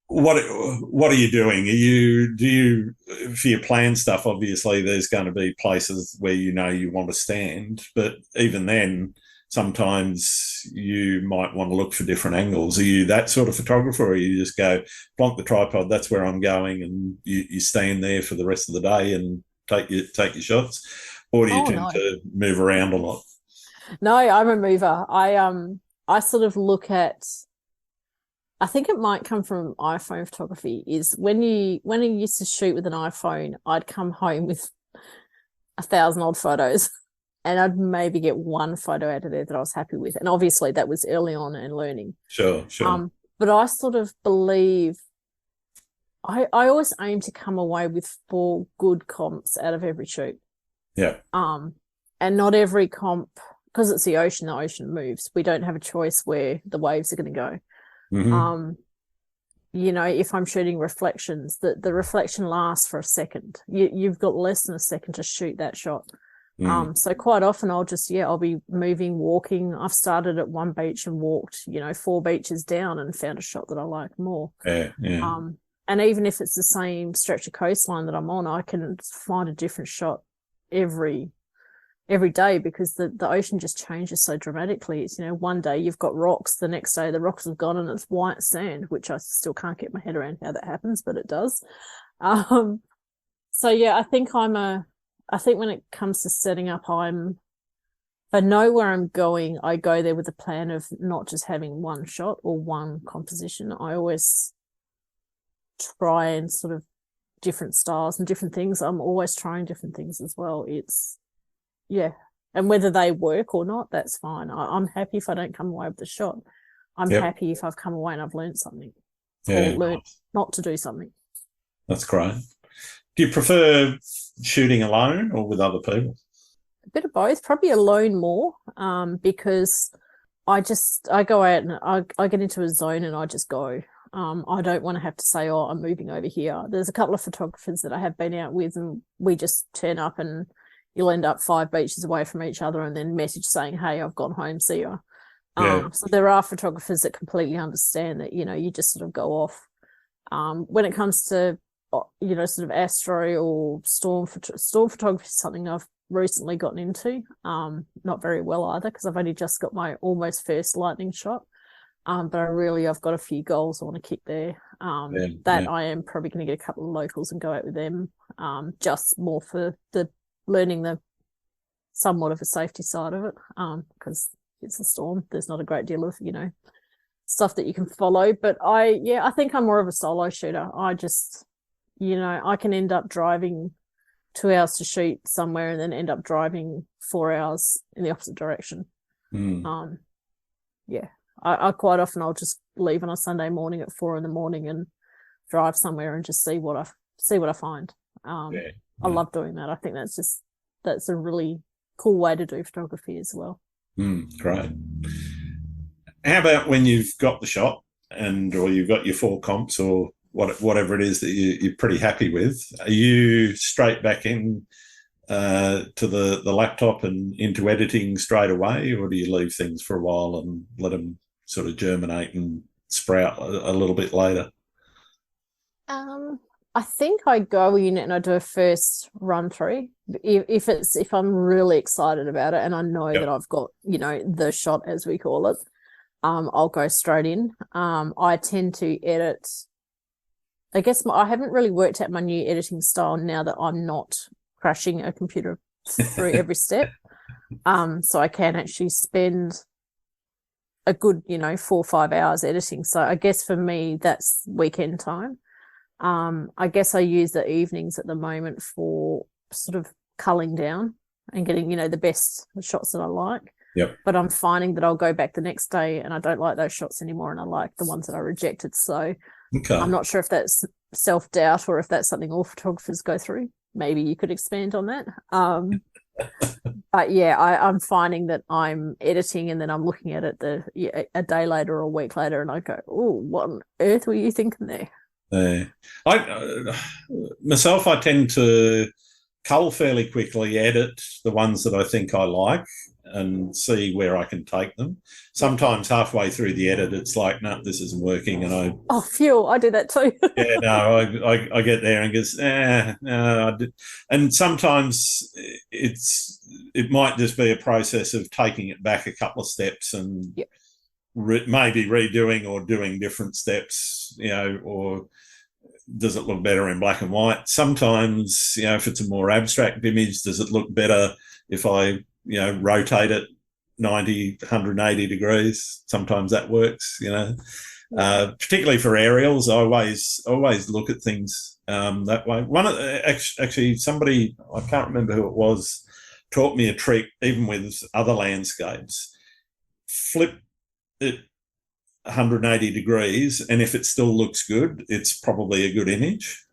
What are you doing? Do you for your plan stuff? Obviously, there's going to be places where you want to stand, but even then, sometimes you might want to look for different angles. Are you that sort of photographer, or you just go plonk the tripod? That's where I'm going, and you stand there for the rest of the day and take your shots, or do you tend to move around a lot? No, I'm a mover. I sort of look at. I think it might come from iPhone photography. Is when I used to shoot with an iPhone, I'd come home with 1,000 odd photos, and I'd maybe get one photo out of there that I was happy with. And obviously that was early on and learning. Sure. But I sort of believe I always aim to come away with 4 good comps out of every shoot. Yeah. And not every comp, because it's the ocean moves. We don't have a choice where the waves are going to go. Mm-hmm. If I'm shooting reflections, the reflection lasts for a second. You've got less than a second to shoot that shot. So quite often I'll be moving, walking. I've started at one beach and walked, 4 beaches down and found a shot that I like more. Yeah. And even if it's the same stretch of coastline that I'm on, I can find a different shot every day, because the ocean just changes so dramatically. It's, one day you've got rocks, the next day the rocks have gone and it's white sand, which I still can't get my head around how that happens, but it does. So yeah, I think when it comes to setting up, I'm I know where I'm going, I go there with a plan of not just having one shot or one composition. I always try and sort of different styles and different things. I'm always trying different things as well. And whether they work or not, that's fine. I'm happy if I don't come away with the shot. I'm happy if I've come away and I've learned something or learned not to do something. That's great. Do you prefer shooting alone or with other people? A bit of both, probably alone more, because I go out and I get into a zone and I just go. I don't want to have to say, oh, I'm moving over here. There's a couple of photographers that I have been out with and we just turn up and you'll end up 5 beaches away from each other and then message saying, hey, I've gone home, see you. So there are photographers that completely understand that, you just sort of go off. When it comes to, sort of astro or storm photography is something I've recently gotten into. Not very well either, because I've only just got my almost first lightning shot. But I've got a few goals I want to kick there. I am probably going to get a couple of locals and go out with them, just more for the learning the somewhat of a safety side of it, because it's a storm. There's not a great deal of, stuff that you can follow. But I think I'm more of a solo shooter. I just, I can end up driving 2 hours to shoot somewhere and then end up driving 4 hours in the opposite direction. I quite often I'll just leave on a Sunday morning at 4 a.m. and drive somewhere and just see what I find. I love doing that. I think that's a really cool way to do photography as well. Great. How about when you've got the shot or you've got your 4 comps or whatever it is that you're pretty happy with? Are you straight back in to the laptop and into editing straight away, or do you leave things for a while and let them sort of germinate and sprout a little bit later? I think I go in and I do a first run through. If I'm really excited about it and I know that I've got, the shot, as we call it, I'll go straight in. I tend to edit. I guess I haven't really worked out my new editing style now that I'm not crashing a computer through every step. So I can actually spend a good, 4 or 5 hours editing. So I guess for me, that's weekend time. I guess I use the evenings at the moment for sort of culling down and getting, the best shots that I like. Yep. But I'm finding that I'll go back the next day and I don't like those shots anymore and I like the ones that I rejected. So I'm not sure if that's self-doubt or if that's something all photographers go through. Maybe you could expand on that. But I'm finding that I'm editing and then I'm looking at it a day later or a week later and I go, oh, what on earth were you thinking there? I tend to cull fairly quickly, edit the ones that I think I like and see where I can take them. Sometimes halfway through the edit, it's like, no, this isn't working. And I do that too. I get there and goes, no. And sometimes it might just be a process of taking it back a couple of steps and maybe redoing or doing different steps, or does it look better in black and white? Sometimes, if it's a more abstract image, does it look better if I, rotate it 90, 180 degrees? Sometimes that works, particularly for aerials. I always look at things that way. Actually, somebody, I can't remember who it was, taught me a trick, even with other landscapes. Flip it 180 degrees, and if it still looks good, it's probably a good image.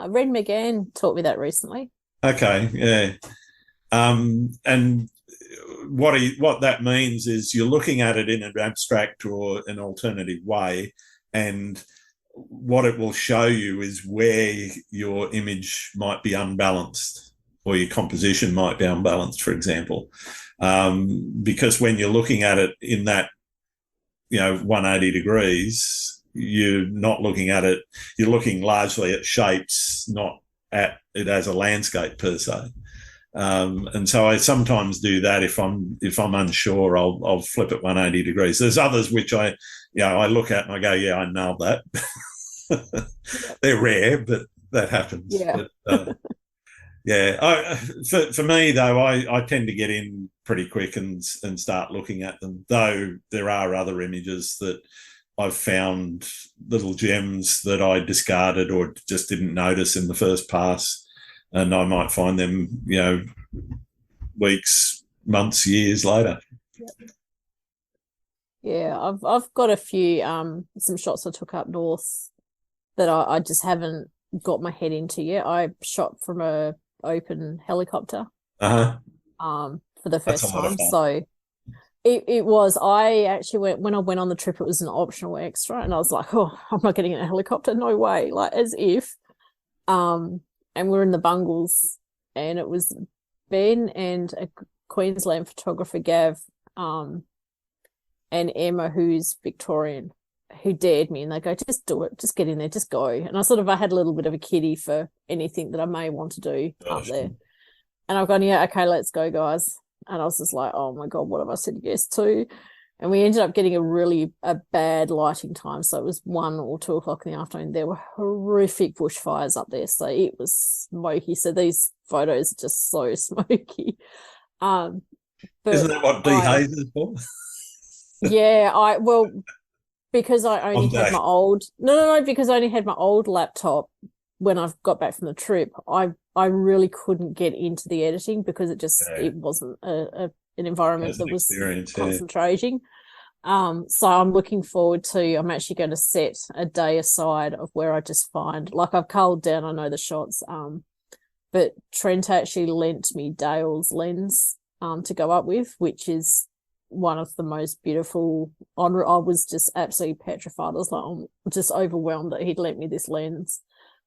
Red McGann taught me that recently. Okay, yeah. And what that means is you're looking at it in an abstract or an alternative way, and what it will show you is where your image might be unbalanced or your composition might be unbalanced, for example. Because when you're looking at it in that 180 degrees, you're not looking at it, you're looking largely at shapes, not at it as a landscape per se. And so I sometimes do that if I'm unsure, I'll flip it 180 degrees. There's others which I look at and I go, yeah, I nailed that. They're rare, but that happens. Yeah. But, for me though, I tend to get in pretty quick and start looking at them. Though there are other images that I've found little gems that I discarded or just didn't notice in the first pass, and I might find them, weeks, months, years later. Yeah, I've got a few some shots I took up north that I just haven't got my head into yet. I shot from a open helicopter For the first time. So it was, I actually when I went on the trip, it was an optional extra, and I was like, oh, I'm not getting in a helicopter, no way, like as if. And we're in the Bungles, and it was Ben and a Queensland photographer, Gav, and Emma, who's Victorian, who dared me, and they go, just do it, just get in there, just go. And I had a little bit of a kiddie for anything that I may want to do up there. And I've gone, yeah, okay, let's go, guys. And I was just like, oh my God, what have I said yes to? And we ended up getting a bad lighting time. So it was 1 or 2 o'clock in the afternoon. There were horrific bushfires up there. So it was smoky. So these photos are just so smoky. But isn't that what dehaze is for? Yeah, because I only had my old because I only had my old laptop when I got back from the trip. I really couldn't get into the editing because it wasn't an environment that was concentrating. So I'm looking forward to, I'm actually going to set a day aside of where I just find, like, I've culled down, I know the shots, but Trent actually lent me Dale's lens to go up with, which is one of the most beautiful. I was just absolutely petrified. I was like, I'm just overwhelmed that he'd lent me this lens.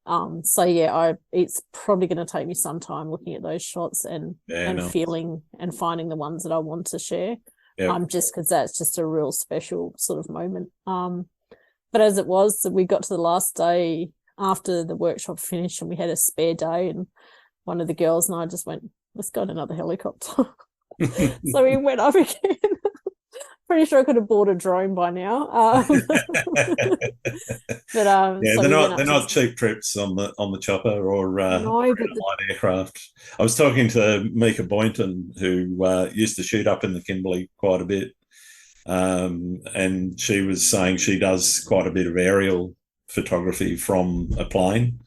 So yeah, it's probably going to take me some time looking at those shots and feeling and finding the ones that I want to share. Just because that's just a real special sort of moment. But as it was, we got to the last day after the workshop finished, and we had a spare day, and one of the girls and I just went, let's go in another helicopter. So we went up again. Pretty sure I could have bought a drone by now. But they're not cheap trips on the chopper or light aircraft. I was talking to Mika Boynton, who used to shoot up in the Kimberley quite a bit, and she was saying she does quite a bit of aerial photography from a plane,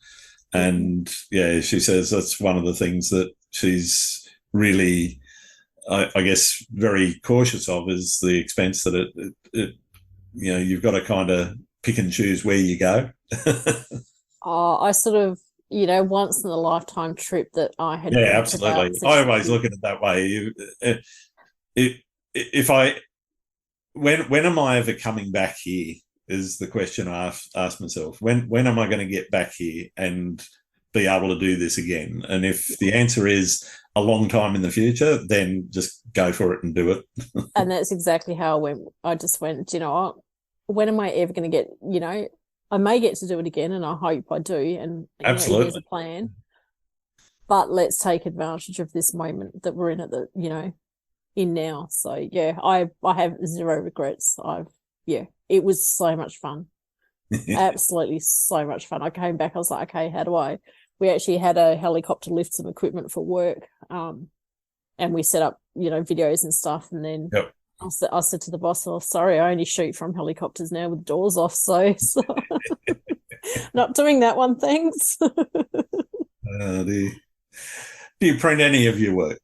and yeah, she says that's one of the things that she's really, I guess, very cautious of, is the expense that it you've got to kind of pick and choose where you go. I sort of, once in a lifetime trip that I had. Yeah, absolutely. I always look at it that way. When am I ever coming back here is the question I ask myself. When am I going to get back here and be able to do this again? And if the answer is a long time in the future, then just go for it and do it. And that's exactly how I went. I just went, when am I ever going to get, I may get to do it again, and I hope I do. And absolutely, there's a plan. But let's take advantage of this moment that we're in at in now. So yeah, I have zero regrets. It was so much fun. Absolutely so much fun. I came back, I was like, okay, we actually had a helicopter lift some equipment for work, and we set up, videos and stuff, and then I said to the boss, oh, sorry, I only shoot from helicopters now with doors off, so not doing that one, thanks. Do you print any of your work?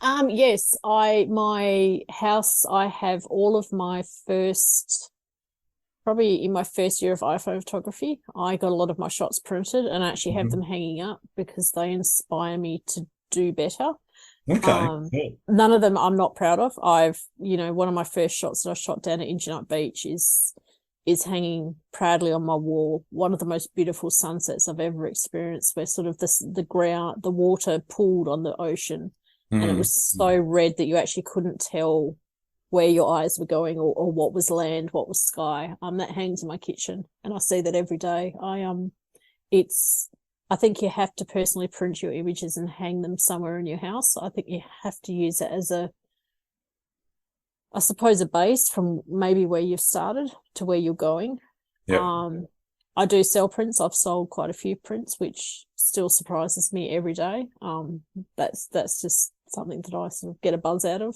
Yes, my house, I have all of my probably in my first year of iPhone photography, I got a lot of my shots printed and I actually have them hanging up because they inspire me to do better. Okay. Cool. None of them I'm not proud of. One of my first shots that I shot down at Ingenut Beach is hanging proudly on my wall. One of the most beautiful sunsets I've ever experienced, where sort of the water pooled on the ocean, and it was so red that you actually couldn't tell where your eyes were going or what was land, what was sky. That hangs in my kitchen, and I see that every day. I think you have to personally print your images and hang them somewhere in your house. I think you have to use it as a base from maybe where you've started to where you're going. Yep. I do sell prints. I've sold quite a few prints, which still surprises me every day. That's just something that I sort of get a buzz out of.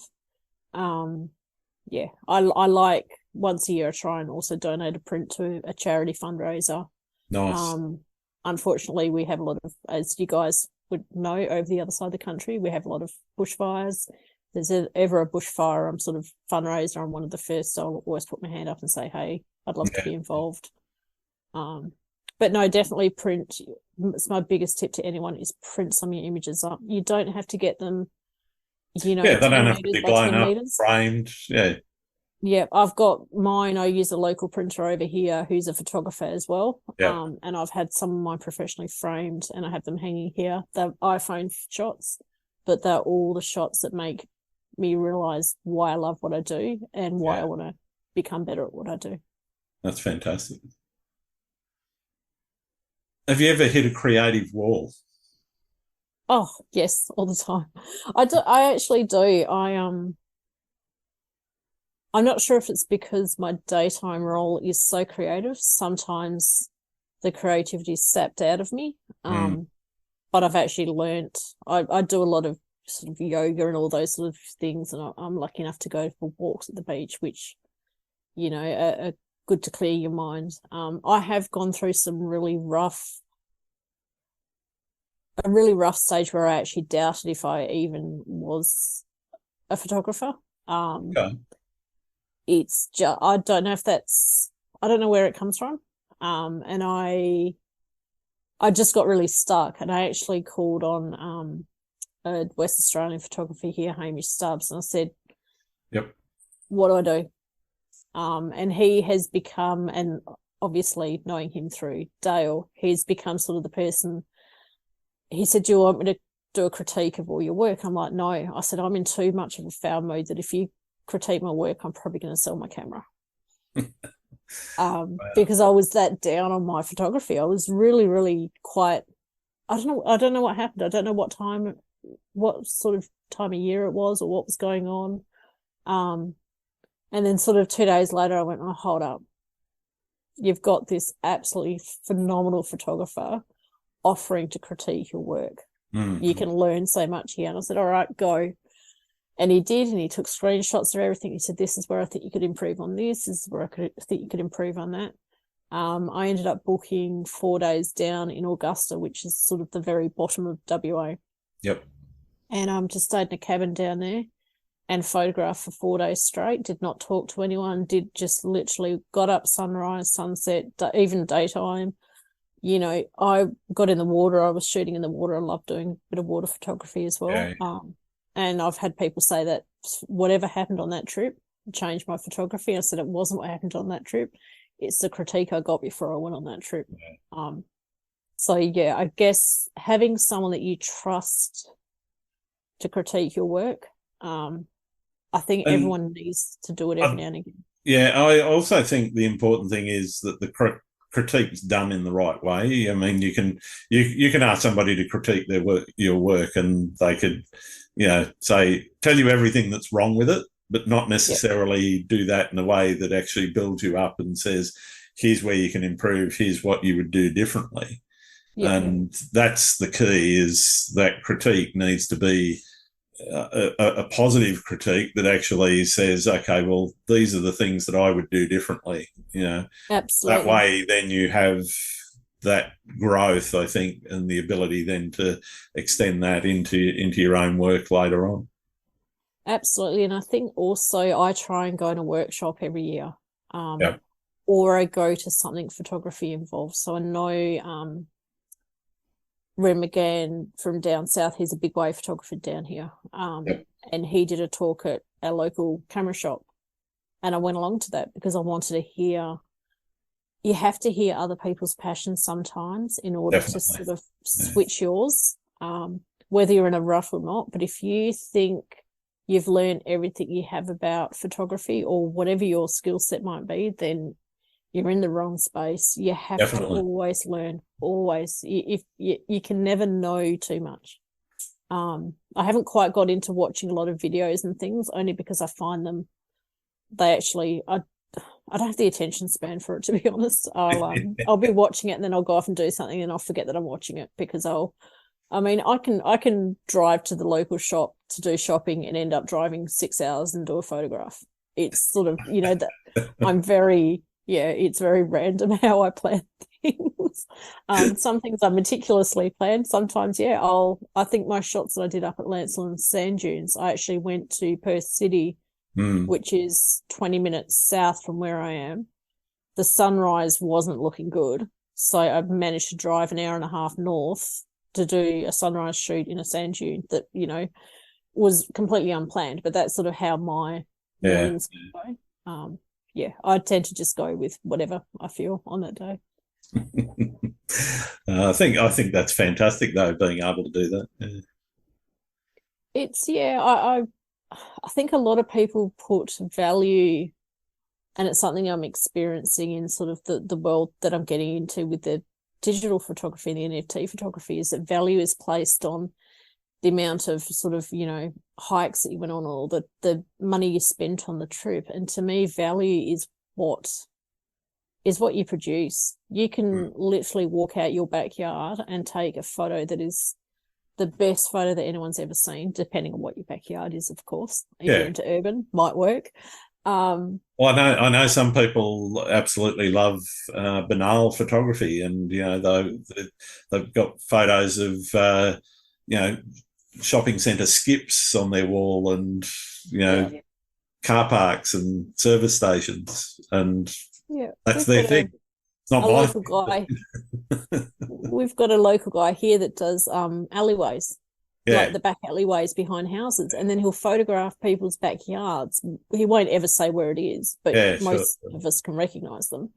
I like once a year I try and also donate a print to a charity fundraiser. Nice. Unfortunately, we have a lot of, as you guys would know, over the other side of the country, we have a lot of bushfires. If there's ever a bushfire, I'm sort of fundraiser. I'm one of the first. So I'll always put my hand up and say, hey, I'd love to be involved. But no, definitely print. It's my biggest tip to anyone is print some of your images up. You don't have to get them, they don't have to be blown up, framed. Yeah, I've got mine. I use a local printer over here who's a photographer as well. And I've had some of mine professionally framed and I have them hanging here. They're iPhone shots, but they're all the shots that make me realise why I love what I do and why I want to become better at what I do. That's fantastic. Have you ever hit a creative wall? Oh, yes, all the time. I actually do. I'm not sure if it's because my daytime role is so creative. Sometimes the creativity is sapped out of me. But I've actually learnt, I do a lot of sort of yoga and all those sort of things, and I'm lucky enough to go for walks at the beach, which, are good to clear your mind. I have gone through a really rough stage where I actually doubted if I even was a photographer. It's just, I don't know where it comes from. And I just got really stuck, and I actually called on a West Australian photographer here, Hamish Stubbs, and I said, what do I do? And he has become, and obviously knowing him through Dale, he's become sort of the person. He said, do you want me to do a critique of all your work? I'm like, no. I said, I'm in too much of a foul mood that if you critique my work, I'm probably going to sell my camera. Because I was that down on my photography. I was really, really quite, I don't know what happened. I don't know what sort of time of year it was or what was going on. And then sort of 2 days later, I went, oh, hold up. You've got this absolutely phenomenal photographer offering to critique your work. You can learn so much here. And I said, all right, go. And he did, and he took screenshots of everything. He said, this is where I think you could improve on this. This is where I think you could improve on that. I ended up booking 4 days down in Augusta, which is sort of the very bottom of WA. And just stayed in a cabin down there and photographed for 4 days straight, did not talk to anyone, did just literally got up sunrise, sunset, even daytime. I got in the water. I was shooting in the water. I love doing a bit of water photography as well. And I've had people say that whatever happened on that trip changed my photography. I said it wasn't what happened on that trip. It's the critique I got before I went on that trip. So, I guess having someone that you trust to critique your work, I think everyone needs to do it every now and again. Yeah, I also think the important thing is that the critique's done in the right way. I mean, you can ask somebody to critique your work, and they could, tell you everything that's wrong with it, but not necessarily do that in a way that actually builds you up and says, here's where you can improve, here's what you would do differently. And that's the key, is that critique needs to be a positive critique that actually says, okay, well, these are the things that I would do differently. Absolutely. That way then you have that growth, I think, and the ability then to extend that into your own work later on. Absolutely. And I think also I try and go to a workshop every year, or I go to something photography involved. So I know Ren McGann from down south, he's a big wave photographer down here. And he did a talk at our local camera shop. And I went along to that because I wanted to hear, you have to hear other people's passions sometimes in order to sort of switch yours, whether you're in a rush or not. But if you think you've learned everything you have about photography or whatever your skill set might be, then you're in the wrong space. You have to always learn, always. You can never know too much. I haven't quite got into watching a lot of videos and things, only because I find them, I don't have the attention span for it, to be honest. I'll be watching it and then I'll go off and do something and I'll forget that I'm watching it because I'll I mean, I can drive to the local shop to do shopping and end up driving 6 hours and do a photograph. It's sort of, that it's very random how I plan things. Some things are meticulously planned. Sometimes, I think my shots that I did up at Lancelin Sand Dunes, I actually went to Perth City, which is 20 minutes south from where I am. The sunrise wasn't looking good, so I managed to drive an hour and a half north to do a sunrise shoot in a sand dune that, was completely unplanned, but that's sort of how my mornings go. I tend to just go with whatever I feel on that day. I think that's fantastic though, being able to do that. Yeah. It's I think a lot of people put value, and it's something I'm experiencing in sort of the world that I'm getting into with the digital photography and the NFT photography, is that value is placed on the amount of sort of, hikes that you went on, or the money you spent on the trip. And to me, value is what you produce. You can literally walk out your backyard and take a photo that is the best photo that anyone's ever seen, depending on what your backyard is, of course. If you're into urban, might work. Well, I know some people absolutely love banal photography, and they've got photos of shopping centre skips on their wall, and car parks and service stations, and that's their thing. It's not my local guy. We've got a local guy here that does alleyways. Like the back alleyways behind houses, and then he'll photograph people's backyards. He won't ever say where it is, but most of us can recognise them.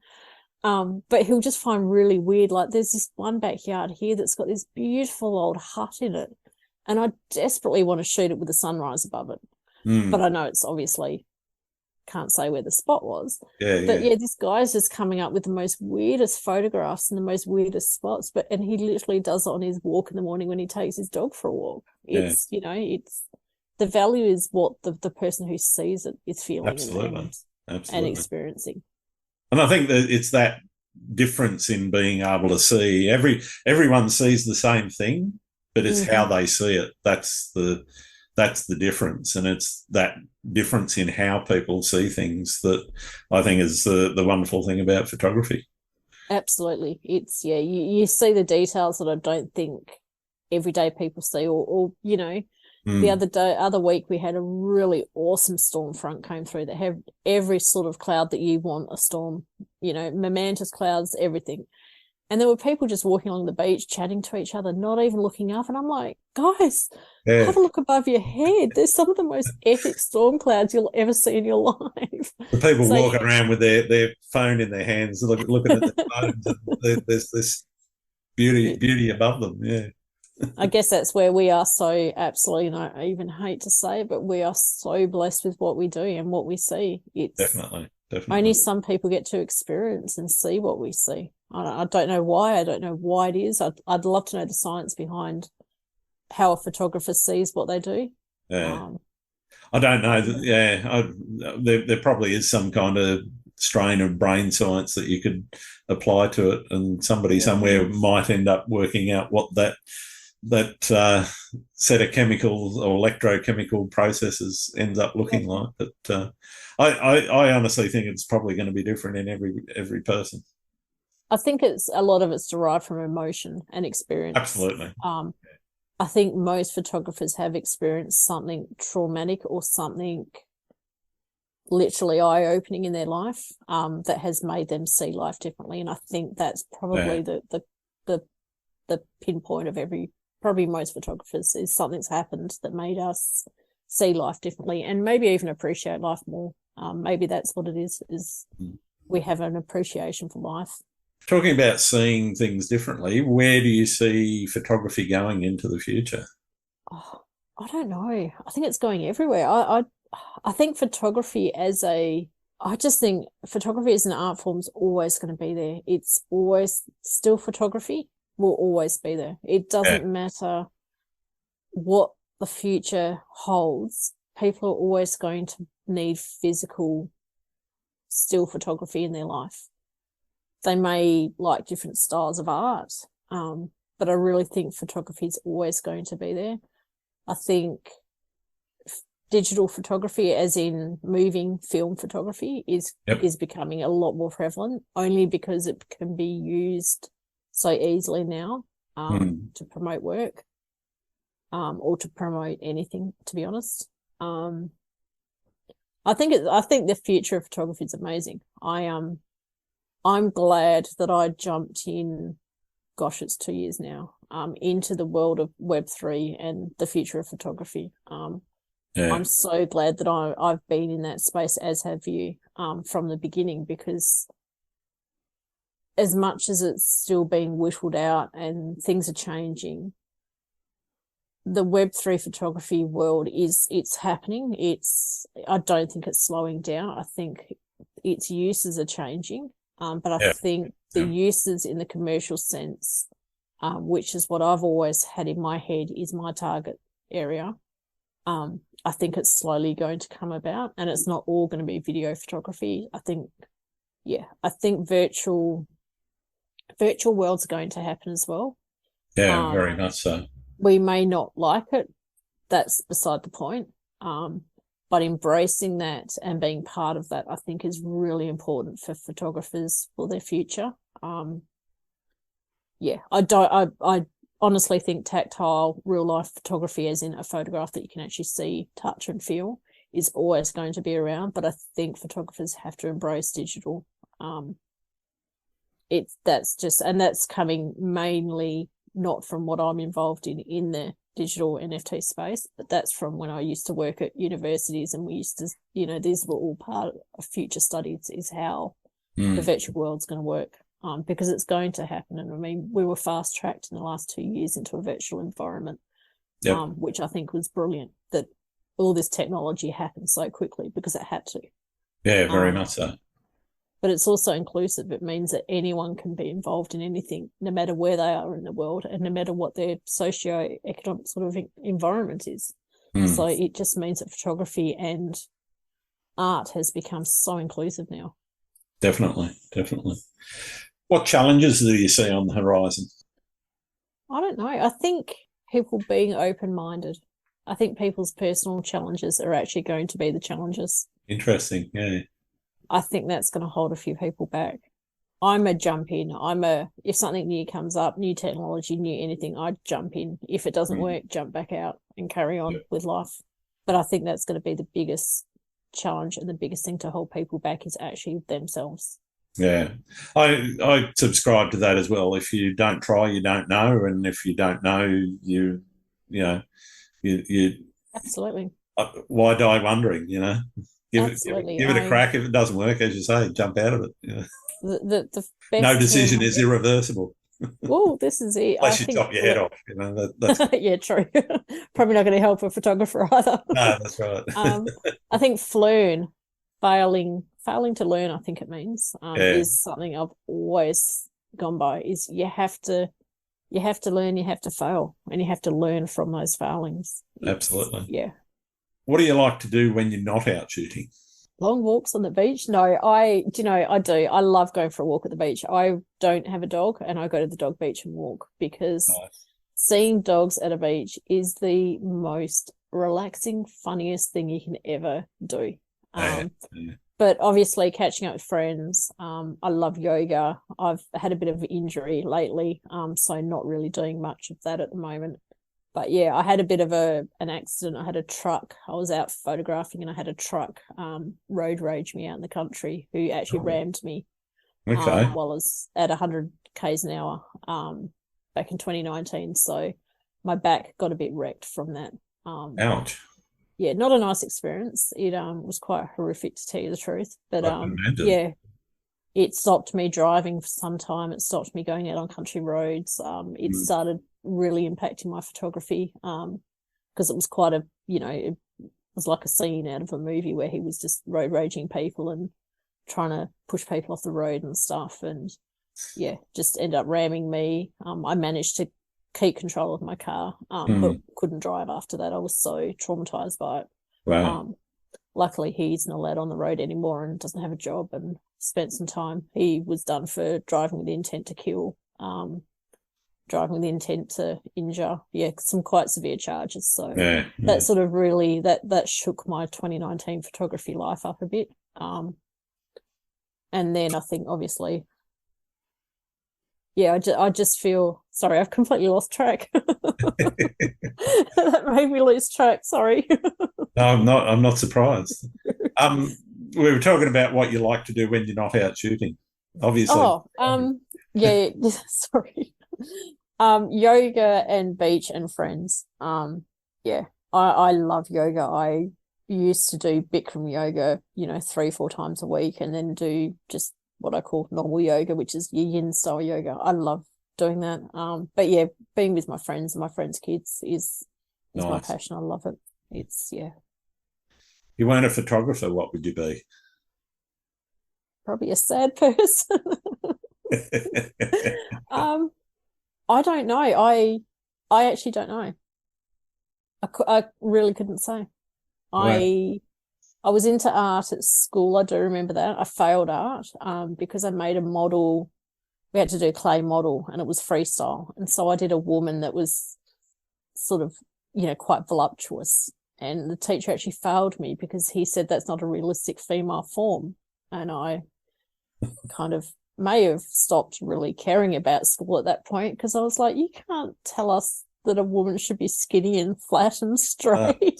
But he'll just find really weird, like there's this one backyard here that's got this beautiful old hut in it, and I desperately want to shoot it with the sunrise above it. But I know it's obviously can't say where the spot was. This guy's just coming up with the most weirdest photographs and the most weirdest spots, and he literally does it on his walk in the morning when he takes his dog for a walk. It's it's the value is what the person who sees it is feeling absolutely and experiencing. And I think that it's that difference in being able to see everyone sees the same thing, but it's how they see it. That's the difference, and it's that difference in how people see things that I think is the wonderful thing about photography. Absolutely. It's you see the details that I don't think everyday people see, or the other week we had a really awesome storm front came through that had every sort of cloud that you want a storm, momentous clouds, everything. And there were people just walking along the beach, chatting to each other, not even looking up. And I'm like, guys, have a look above your head. There's some of the most epic storm clouds you'll ever see in your life. The people walking around with their phone in their hands, looking at their phones, and there's this beauty above them. Yeah. I guess that's where we are so absolutely, and I even hate to say it, but we are so blessed with what we do and what we see. It's definitely. Only some people get to experience and see what we see. I don't know why. I don't know why it is. I'd love to know the science behind how a photographer sees what they do. Yeah. I don't know. There probably is some kind of strain of brain science that you could apply to it, and somebody somewhere might end up working out what that set of chemical or electrochemical processes ends up looking like. But I honestly think it's probably going to be different in every person. I think a lot of it's derived from emotion and experience. Absolutely. I think most photographers have experienced something traumatic or something literally eye-opening in their life that has made them see life differently. And I think that's probably the pinpoint of probably most photographers, is something's happened that made us see life differently and maybe even appreciate life more. Maybe that's what it is we have an appreciation for life. Talking about seeing things differently, where do you see photography going into the future? Oh, I don't know. I think it's going everywhere. I think photography I just think photography as an art form is always going to be there. It's always still photography will always be there. It doesn't matter what the future holds. People are always going to need physical still photography in their life. They may like different styles of art, but I really think photography is always going to be there. I think digital photography, as in moving film photography, is becoming a lot more prevalent, only because it can be used so easily now to promote work or to promote anything, to be honest. I think the future of photography is amazing. I'm glad that I jumped in, gosh, it's 2 years now, into the world of Web3 and the future of photography. I'm so glad that I've been in that space, as have you, from the beginning, because as much as it's still being whittled out and things are changing, the Web3 photography world it's happening. I don't think it's slowing down. I think its uses are changing, but I think the uses in the commercial sense, which is what I've always had in my head is my target area, I think it's slowly going to come about, and it's not all going to be video photography. I think virtual worlds are going to happen as well. Yeah, very much so. We may not like it. That's beside the point. But embracing that and being part of that, I think, is really important for photographers for their future. I honestly think tactile, real life photography, as in a photograph that you can actually see, touch and feel, is always going to be around. But I think photographers have to embrace digital. That's coming mainly not from what I'm involved in the digital NFT space, but that's from when I used to work at universities, and we used to, these were all part of future studies, is how the virtual world's going to work, because it's going to happen. And I mean, we were fast tracked in the last 2 years into a virtual environment, which I think was brilliant, that all this technology happened so quickly because it had to. Yeah, very much so. But it's also inclusive. It means that anyone can be involved in anything, no matter where they are in the world and no matter what their socio-economic sort of environment is. So it just means that photography and art has become so inclusive now. Definitely. What challenges do you see on the horizon? I don't know. I think people being open-minded. I think people's personal challenges are actually going to be the challenges. Interesting, yeah. I think that's going to hold a few people back. I'm a jump in. If something new comes up, new technology, new anything, I'd jump in. If it doesn't work, jump back out and carry on with life. But I think that's going to be the biggest challenge, and the biggest thing to hold people back is actually themselves. Yeah, I subscribe to that as well. If you don't try, you don't know, and if you don't know, you absolutely. Why die wondering? Give Absolutely. it a crack. If it doesn't work, as you say, jump out of it. The best no decision is irreversible. Well, this is it. Unless you chop your head off. That's... yeah, true. Probably not going to help a photographer either. No, that's right. I think failing to learn, I think it means, is something I've always gone by. Is you have to learn, you have to fail, and you have to learn from those failings. Absolutely. Yeah. What do you like to do when you're not out shooting? Long walks on the beach? No, I do. I love going for a walk at the beach. I don't have a dog, and I go to the dog beach and walk, because seeing dogs at a beach is the most relaxing, funniest thing you can ever do. But obviously catching up with friends, I love yoga. I've had a bit of an injury lately, so not really doing much of that at the moment. But yeah, I had a bit of an accident. I had a truck. I was out photographing, and I had a truck road rage me out in the country, who actually rammed me while I was at 100 k's an hour back in 2019. So my back got a bit wrecked from that. Ouch. Yeah, not a nice experience. It was quite horrific, to tell you the truth. But yeah, it stopped me driving for some time. It stopped me going out on country roads. It started really impacting my photography, because it was quite it was like a scene out of a movie where he was just road raging people and trying to push people off the road and stuff, and yeah, just ended up ramming me. I managed to keep control of my car, but couldn't drive after that. I was so traumatized by it. Wow. Luckily he's not allowed on the road anymore and doesn't have a job, and spent some time. He was done for driving with the intent to kill. driving with the intent to injure. Yeah, some quite severe charges. So Yeah. that sort of really that shook my 2019 photography life up a bit. And then I think obviously, yeah, I just feel sorry. I've completely lost track. That made me lose track. Sorry. No, I'm not surprised. We were talking about what you like to do when you're not out shooting. Obviously. Yeah. Sorry. Yoga and beach and friends. Yeah, I love yoga. I used to do Bikram yoga, 3-4 times a week, and then do just what I call normal yoga, which is your yin style yoga. I love doing that. But yeah, being with my friends and my friends' kids is nice. My passion. I love it. It's If you weren't a photographer, what would you be? Probably a sad person. I don't know. I actually don't know. I really couldn't say. Wow. I was into art at school. I do remember that. I failed art because I made a model. We had to do a clay model, and it was freestyle. And so I did a woman that was sort of, quite voluptuous. And the teacher actually failed me because he said that's not a realistic female form. And I kind of may have stopped really caring about school at that point, because I was like, you can't tell us that a woman should be skinny and flat and straight.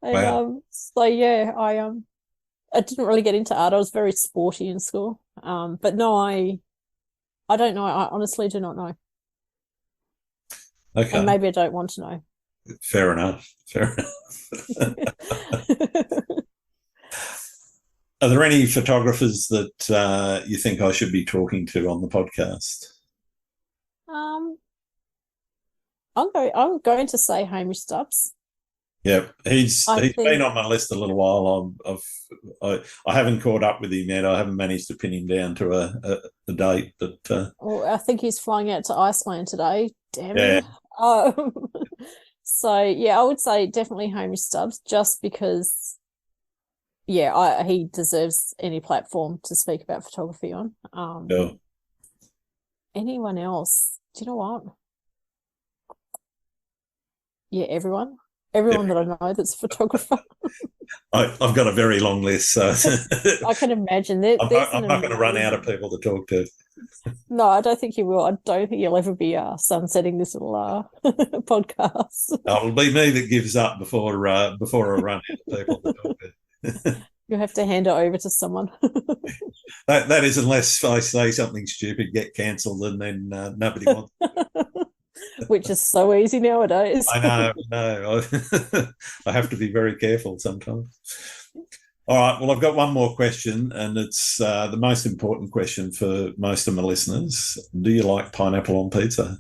And wow. So yeah, I didn't really get into art. I was very sporty in school. But no, I don't know. I honestly do not know. Okay. And maybe I don't want to know. Fair enough. Are there any photographers that you think I should be talking to on the podcast? I'm going to say Hamish Stubbs. Yeah, he's been on my list a little while. I haven't caught up with him yet. I haven't managed to pin him down to a date. But well, I think he's flying out to Iceland today. Damn it. So yeah, I would say definitely Hamish Stubbs, just because he deserves any platform to speak about photography on. Anyone else? Do you know what? Yeah, everyone that I know that's a photographer. I've got a very long list, so I can imagine. I'm not going to run out of people to talk to. No, I don't think you will. I don't think you'll ever be sunsetting this little podcast. It'll be me that gives up before I run out of people to talk to. You'll have to hand it over to someone. That is, unless I say something stupid, get cancelled, and then nobody wants it. Which is so easy nowadays. I know. I have to be very careful sometimes. All right, well, I've got one more question, and it's the most important question for most of my listeners. Do you like pineapple on pizza?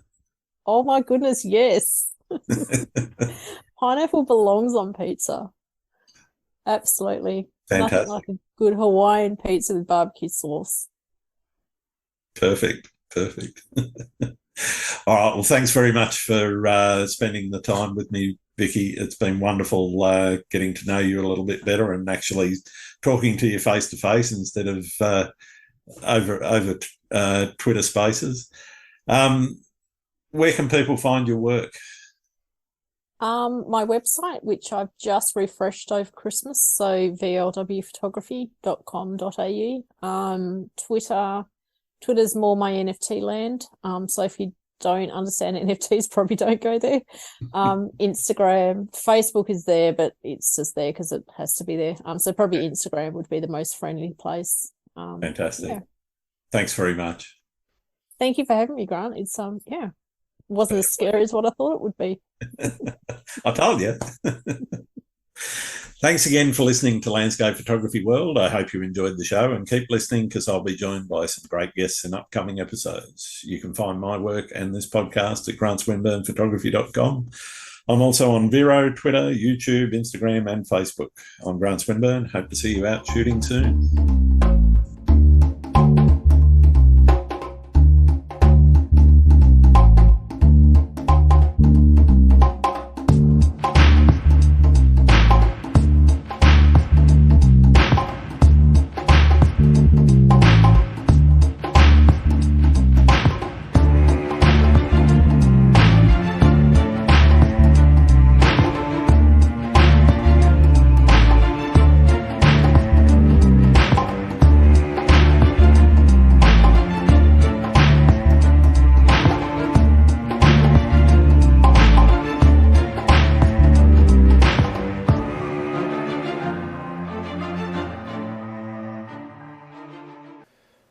Oh, my goodness, yes. Pineapple belongs on pizza. Absolutely. Fantastic. Nothing like a good Hawaiian pizza with barbecue sauce. Perfect. All right, well, thanks very much for spending the time with me, Vicky. It's been wonderful getting to know you a little bit better and actually talking to you face to face instead of over Twitter Spaces. Where can people find your work? My website, which I've just refreshed over Christmas, so vlwphotography.com.au. Twitter's more my NFT land. So if you don't understand NFTs, probably don't go there. Instagram, Facebook is there, but it's just there because it has to be there. So probably Instagram would be the most friendly place. Fantastic. Yeah. Thanks very much. Thank you for having me, Grant. It's wasn't as scary as what I thought it would be. I told you. Thanks again for listening to Landscape Photography World. I hope you enjoyed the show, and keep listening because I'll be joined by some great guests in upcoming episodes. You can find my work and this podcast at grantswinburnephotography.com. I'm also on Vero, Twitter, YouTube, Instagram and Facebook. I'm Grant Swinburne. Hope to see you out shooting soon.